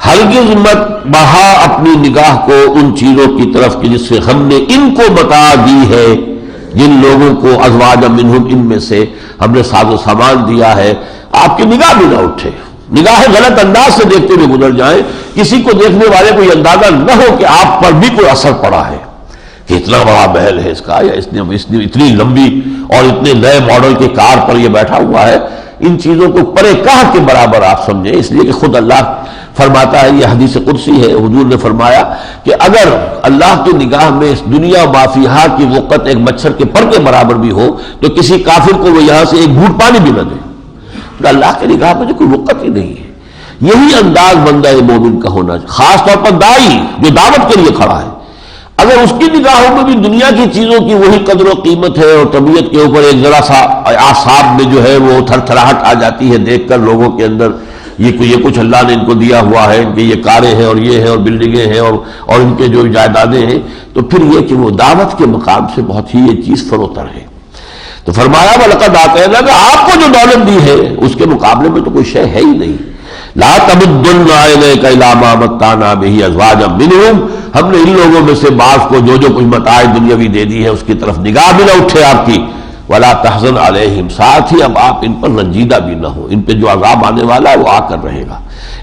ہرگز مت بڑھا اپنی نگاہ کو ان چیزوں کی طرف کہ جس سے ہم نے ان کو بتا دی ہے، جن لوگوں کو ازواجا منہم ان میں سے ہم نے ساز و سامان دیا ہے۔ آپ کی نگاہ بھی نہ اٹھے، نگاہیں غلط انداز سے دیکھتے ہوئے گزر جائیں، کسی کو دیکھنے والے کو یہ اندازہ نہ ہو کہ آپ پر بھی کوئی اثر پڑا ہے کہ اتنا بڑا محل ہے اس کا، یا اس نے اتنی لمبی اور اتنے نئے ماڈل کی کار پر یہ بیٹھا ہوا ہے۔ ان چیزوں کو پرے کہہ کے برابر آپ سمجھیں، اس لیے کہ خود اللہ فرماتا ہے، یہ حدیث قدسی ہے، حضور نے فرمایا کہ اگر اللہ کی نگاہ میں اس دنیا مافیہا کی وقت ایک مچھر کے پر کے برابر بھی ہو تو کسی کافر کو وہ یہاں سے ایک گھونٹ پانی بھی نہ دے، تو اللہ کی نگاہ میں کوئی وقت ہی نہیں ہے۔ یہی انداز بندہ مومن کا ہونا چاہیے، خاص طور پر داعی جو دعوت کے لیے کھڑا ہے۔ اگر اس کی نگاہوں میں بھی دنیا کی چیزوں کی وہی قدر و قیمت ہے اور طبیعت کے اوپر ایک ذرا سا اعصاب میں جو ہے وہ تھر تھراہٹ آ جاتی ہے دیکھ کر لوگوں کے اندر، یہ کچھ اللہ نے ان کو دیا ہوا ہے، ان کے یہ کاریں ہیں اور یہ ہیں اور بلڈنگیں ہیں اور ان کے جو جائیدادیں ہیں، تو پھر یہ کہ وہ دعوت کے مقام سے بہت ہی یہ چیز فروتر ہے۔ تو فرمایا وَلَقَدْ آتَيْنَاكَ کہ آپ کو جو دولت دی ہے اس کے مقابلے میں تو کوئی شے ہے ہی نہیں۔ لا تمدن عینیک الی ما متعنا بہ ازواجا منہم، ہم نے ان لوگوں میں سے بعض کو جو کچھ متاع دنیاوی دے دی ہے اس کی طرف نگاہ بھی نہ اٹھے آپ کی۔ ولا تحزن علیہم، ساتھ ہی اب آپ ان پر رنجیدہ بھی نہ ہو، ان پہ جو عذاب آنے والا ہے وہ آ کر رہے گا،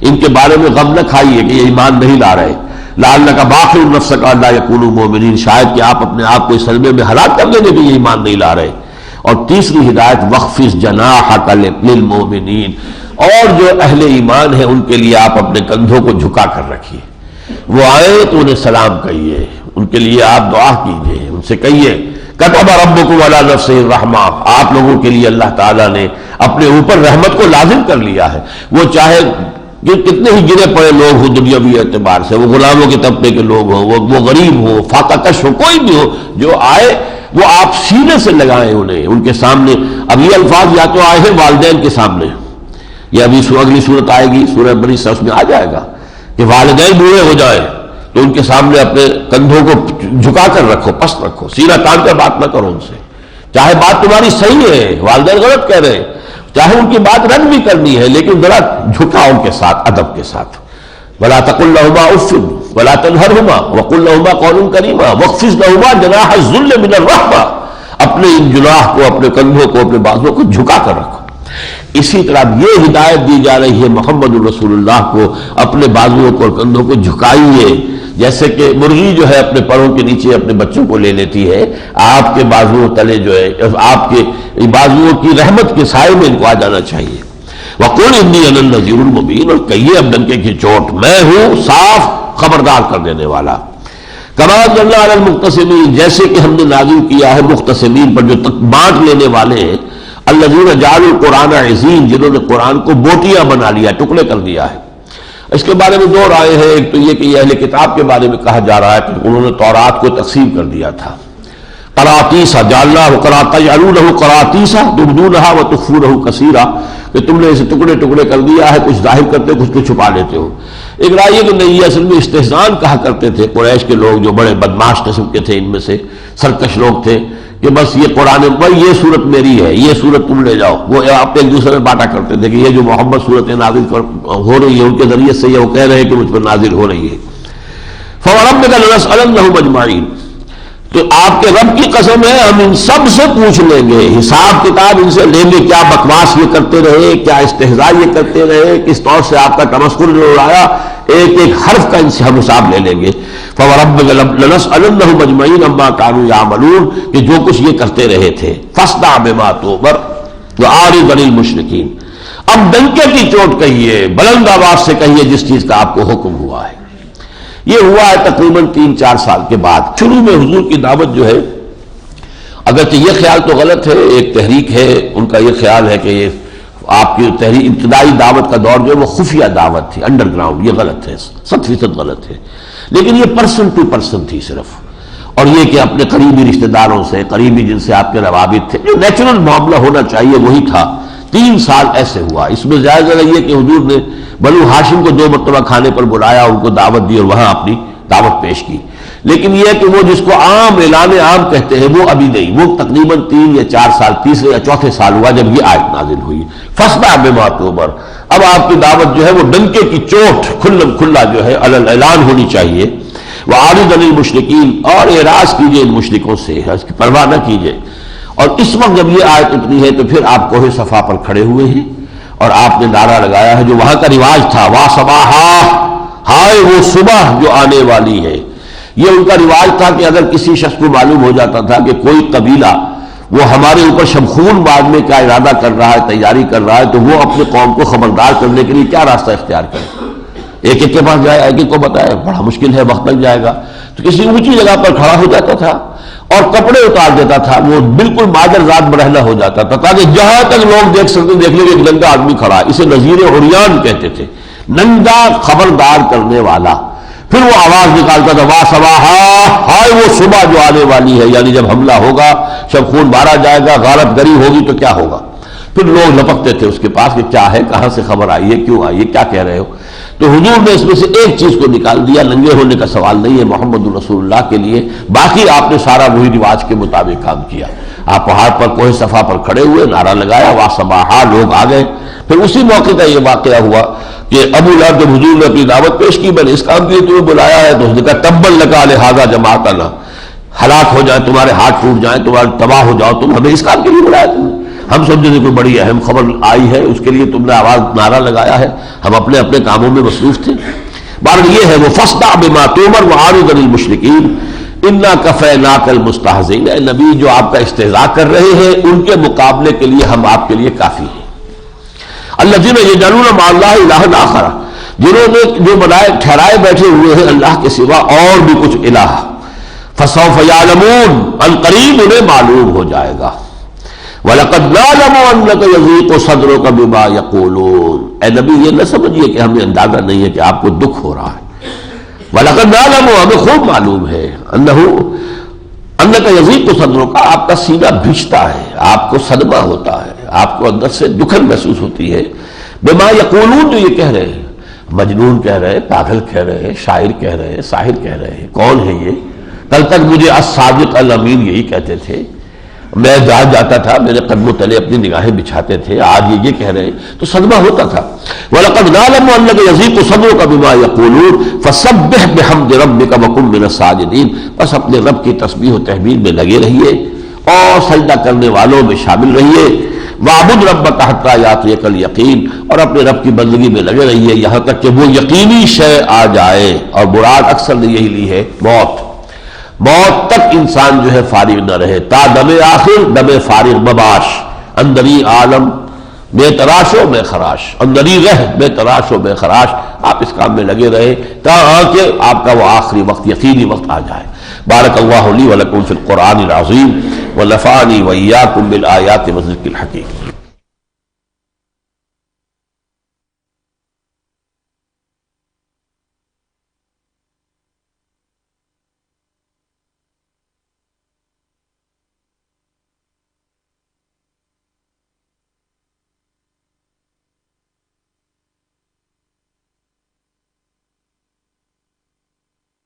ان کے بارے میں غم نہ کھائیے کہ یہ ایمان نہیں لا رہے۔ لعلک باخع نفسک الا یکونوا مؤمنین، شاید کہ آپ اپنے آپ کو اس صدمے میں ہلاک کر لیں گے کہ یہ ایمان نہیں لا رہے۔ اور تیسری ہدایت وخفض جناحک للمؤمنین، اور جو اہل ایمان ہیں ان کے لیے آپ اپنے کندھوں کو جھکا کر رکھیے، وہ آئے تو انہیں سلام کہیے، ان کے لیے آپ دعا کیجیے، ان سے کہیے کتب ربکم علی نفسہ الرحمہ، آپ لوگوں کے لیے اللہ تعالیٰ نے اپنے اوپر رحمت کو لازم کر لیا ہے، وہ چاہے کہ کتنے ہی گرے پڑے لوگ ہوں دنیاوی اعتبار سے، وہ غلاموں کے طبقے کے لوگ ہوں، وہ غریب ہوں، فاقہ کش ہو، کوئی بھی ہو، جو آئے وہ آپ سینے سے لگائیں انہیں، ان کے سامنے۔ اب یہ الفاظ یا تو آئے ہیں والدین کے سامنے، یہ ابھی اگلی صورت آئے گی سورہ بنی اسرائیل میں آ جائے گا کہ والدین بوڑھے ہو جائیں تو ان کے سامنے اپنے کندھوں کو جھکا کر رکھو، پست رکھو، سینہ تان کر بات نہ کرو ان سے، چاہے بات تمہاری صحیح ہے، والدین غلط کہہ رہے ہیں، چاہے ان کی بات رد بھی کرنی ہے، لیکن ذرا جھکاؤ ان کے ساتھ، ادب کے ساتھ۔ ولا تقل لهما اف ولا تنهرهما وقل لهما قولا كريما واخفض لهما جناح الذل من الرحمة، اپنے ان جناح کو، اپنے کندھوں کو، اپنے بازوؤں کو جھکا کر رکھو۔ اسی طرح یہ ہدایت دی جا رہی ہے محمد رسول اللہ کو، اپنے بازوؤں کو اور کندھوں کو جھکائیے، جیسے کہ مرغی جو ہے اپنے پروں کے نیچے اپنے بچوں کو لے لیتی ہے، آپ کے بازوؤں تلے جو ہے آپ کے بازوؤں کی رحمت کے سائے میں ان کو آ جانا چاہیے۔ وَقُلْ إِنِّي أَنَا النَّذِيرُ الْمُبِينُ، اور کہیے اب ڈنکے کی چوٹ، میں ہوں صاف خبردار کر دینے والا۔ كَمَا أَنزَلْنَا عَلَى الْمُقْتَسِمِينَ، جیسے کہ ہم نے نازل کیا ہے مختصمین پر، جو بانٹ لینے والے ہیں، الَّذِينَ جَعَلُوا الْقُرْآنَ عِضِينَ، جنہوں نے قرآن کو بوٹیاں بنا لیا، ٹکڑے کر دیا ہے۔ اس کے بارے میں 2 رائے ہیں، ایک تو یہ کہ یہ اہل کتاب کے بارے میں کہا جا رہا ہے کہ انہوں نے تورات کو تقسیم کر دیا تھا، قراطیس جعلناہ تجعلونہ قراطیس تبدونہا وتخفونہ کثیرا، کہ تم نے اسے ٹکڑے ٹکڑے کر دیا ہے، کچھ ظاہر کرتے ہو، کچھ کو چھپا لیتے ہو۔ ایک رائے کہ نہیں، یہ اصل میں استحزان کہا کرتے تھے قریش کے لوگ، جو بڑے بدماش قسم کے تھے، ان میں سے سرکش لوگ تھے، کہ بس یہ قرآن بھائی یہ صورت میری ہے، یہ صورت تم لے جاؤ۔ وہ آپ ایک دوسرے میں بانٹا کرتے تھے کہ یہ جو محمد صورت نازل ہو رہی ہے ان کے ذریعے سے، یہ وہ کہہ رہے ہیں کہ مجھ پر نازل ہو رہی ہے۔ فَوَرَبِّكَ لَنَسْأَلَنَّهُمْ أَجْمَعِينَ، تو آپ کے رب کی قسم ہے ہم ان سب سے پوچھ لیں گے، حساب کتاب ان سے لیں گے، کیا بکواس یہ کرتے رہے، کیا استہزاء یہ کرتے رہے، کس طور سے آپ کا تمسخر اڑایا، ایک ایک حرف کا ان سے ہم حساب لے لیں گے۔ فَوَرَبِّكَ لَنَسْأَلَنَّهُمْ أَجْمَعِينَ عَمَّا كَانُوا يَعْمَلُونَ، کہ جو کچھ یہ کرتے رہے تھے۔ فَاصْدَعْ بِمَا تُؤْمَرُ وَأَعْرِضْ عَنِ الْمُشْرِكِينَ، اب ڈنکے کی چوٹ کہیے، بلند آواز سے کہیے جس چیز کا آپ کو حکم ہوا ہے۔ یہ ہوا ہے تقریباً 3-4 سال کے بعد۔ شروع میں حضور کی دعوت جو ہے، اگرچہ یہ خیال تو غلط ہے، ایک تحریک ہے ان کا یہ خیال ہے کہ یہ آپ کی تحریک ابتدائی دعوت کا دور جو ہے وہ خفیہ دعوت تھی، انڈر گراؤنڈ، یہ غلط ہے، 100% غلط ہے، لیکن یہ پرسن ٹو پرسن تھی صرف، اور یہ کہ اپنے قریبی رشتہ داروں سے، قریبی جن سے آپ کے روابط تھے، جو نیچرل معاملہ ہونا چاہیے وہی تھا۔ 3 سال ایسے ہوا۔ اس میں جائز یہ کہ حضور نے بنو ہاشم کو 2 مرتبہ کھانے پر بلایا، ان کو دعوت دی اور وہاں اپنی دعوت پیش کی، لیکن یہ کہ وہ جس کو عام اعلان عام کہتے ہیں وہ ابھی نہیں، وہ تقریباً 3 یا 4 سال، تیسرے یا چوتھے سال ہوا جب یہ آیت نازل ہوئی، فاصدع بما تؤمر۔ اب آپ کی دعوت جو ہے وہ ڈنکے کی چوٹ کھلا جو ہے اعلان ہونی چاہیے۔ وَأَعْرِضْ عَنِ الْمُشْرِكِينَ، اور اعراض کیجئے ان مشرکوں سے، اس کی پرواہ نہ کیجئے۔ اور اس وقت جب یہ آیت اتری ہے تو پھر آپ کوہ صفا پر کھڑے ہوئے ہیں اور آپ نے نعرہ لگایا ہے جو وہاں کا رواج تھا، وا صباحا، ہائے وہ صبح جو آنے والی ہے۔ یہ ان کا رواج تھا کہ اگر کسی شخص کو معلوم ہو جاتا تھا کہ کوئی قبیلہ وہ ہمارے اوپر شمخون باندھنے کا ارادہ کر رہا ہے، تیاری کر رہا ہے، تو وہ اپنے قوم کو خبردار کرنے کے لیے کیا راستہ اختیار کرے؟ ایک ایک کے پاس جائے، ایک ایک کو بتائے، بڑا مشکل ہے، وقت لگ جائے گا، تو کسی اونچی جگہ پر کھڑا ہو جاتا تھا اور کپڑے اتار دیتا تھا، وہ بالکل مادر ذات برہنہ ہو جاتا تھا تاکہ جہاں تک لوگ دیکھ سکتے دیکھ لیں کہ ایک ننگا آدمی کھڑا ہے۔ اسے نذیر عریان کہتے تھے، ننگا خبردار کرنے والا۔ پھر وہ آواز نکالتا تھا، وا صباحا، ہائے وہ صبح جو آنے والی ہے، یعنی جب حملہ ہوگا، جب خون مارا جائے گا، غارت گری ہوگی تو کیا ہوگا۔ پھر لوگ لپکتے تھے اس کے پاس کہ کیا ہے، کہاں سے خبر آئی ہے، کیوں آئی ہے، کیا کہہ رہے ہو۔ تو حضور نے اس میں سے ایک چیز کو نکال دیا، ننگے ہونے کا سوال نہیں ہے محمد رسول اللہ کے لیے، باقی آپ نے سارا وہی رواج کے مطابق کام کیا۔ آپ پہاڑ پر کوہ صفا پر کھڑے ہوئے، نعرہ لگایا، وا صباحا، لوگ آ گئے۔ پھر اسی موقع کا یہ واقعہ ہوا کہ ابو لہب جب حضور نے اپنی دعوت پیش کی، میں نے اس کام کے لیے تمہیں بلایا ہے، تو اس نے کہا تبا لک لہذا جمعتنا، ہلاک ہو جائیں تمہارے، ہاتھ ٹوٹ جائیں تمہارے، تباہ ہو جاؤ تم، ہمیں اس کام کے لیے بلایا تم نے؟ ہم سمجھے تھے کوئی بڑی اہم خبر آئی ہے، اس کے لیے تم نے آواز نعرہ لگایا ہے، ہم اپنے اپنے کاموں میں مصروف تھے۔ بہرحال یہ ہے وہ فاصدع بما تؤمر وأعرض عن المشرکین انا کفیناک المستہزئین، اے نبی جو آپ کا استہزاء کر رہے ہیں ان کے مقابلے کے لیے ہم آپ کے لیے کافی ہیں۔ الذین یجعلون مع اللہ الہا آخر، جنہوں نے جو بنائے ٹھہرائے بیٹھے ہوئے ہیں اللہ کے سوا اور بھی کچھ الہ، فسوف یعلمون، ان قریب انہیں معلوم ہو جائے گا۔ وَلَقَدْ نَعْلَمُ أَنَّكَ يَضِيقُ صَدْرُكَ بِمَا يَقُولُونَ، اے نبی یہ نہ سمجھیے کہ ہمیں اندازہ نہیں ہے کہ آپ کو دکھ ہو رہا ہے۔ وَلَقَدْ نَعْلَمُ، ہمیں خوب معلوم ہے، أَنَّكَ يَضِيقُ صَدْرُكَ، آپ کا سینہ بھیجتا ہے، آپ کو صدمہ ہوتا ہے، آپ کو اندر سے دکھن محسوس ہوتی ہے، بِمَا يَقُولُونَ، جو یہ کہہ رہے ہیں، مجنون کہہ رہے ہیں، پاگل کہہ رہے ہیں، شاعر کہہ رہے ہیں، ساحر کہہ رہے ہیں، کون ہے یہ؟ کل تک مجھے الصادق الامین یہی کہتے تھے، میں جہاں جاتا تھا میرے قدموں تلے اپنی نگاہیں بچھاتے تھے، آج یہ کہہ رہے ہیں تو صدمہ ہوتا تھا۔ وَلَقَدْ نَعْلَمُ أَنَّكَ يَضِيقُ صَدْرُكَ بِمَا يَقُولُونَ فَسَبِّحْ بِحَمْدِ رَبِّكَ وَكُن مِّنَ السَّاجِدِينَ، بس اپنے رب کی تسبیح و تحمید میں لگے رہیے اور سجدہ کرنے والوں میں شامل رہیے۔ وَاعْبُدْ رَبَّكَ حَتَّىٰ يَأْتِيَكَ الْيَقِينُ، اور اپنے رب کی بندگی میں لگے رہیے یہاں تک کہ وہ یقینی شے آ جائے، اور مراد اکثر نے یہی لی ہے، موت۔ موت تک انسان جو ہے فارغ نہ رہے، تا دم آخر دم فارغ مباش، اندری عالم بے تراش و بے خراش، اندری رہ بے تراش و بے خراش، آپ اس کام میں لگے رہے تاکہ کہ آپ کا وہ آخری وقت، یقینی وقت آ جائے۔ بارک اللہ لی ولکم فی القرآن العظیم ونفعنی وإیاکم بالآیات والذکر الحکیم۔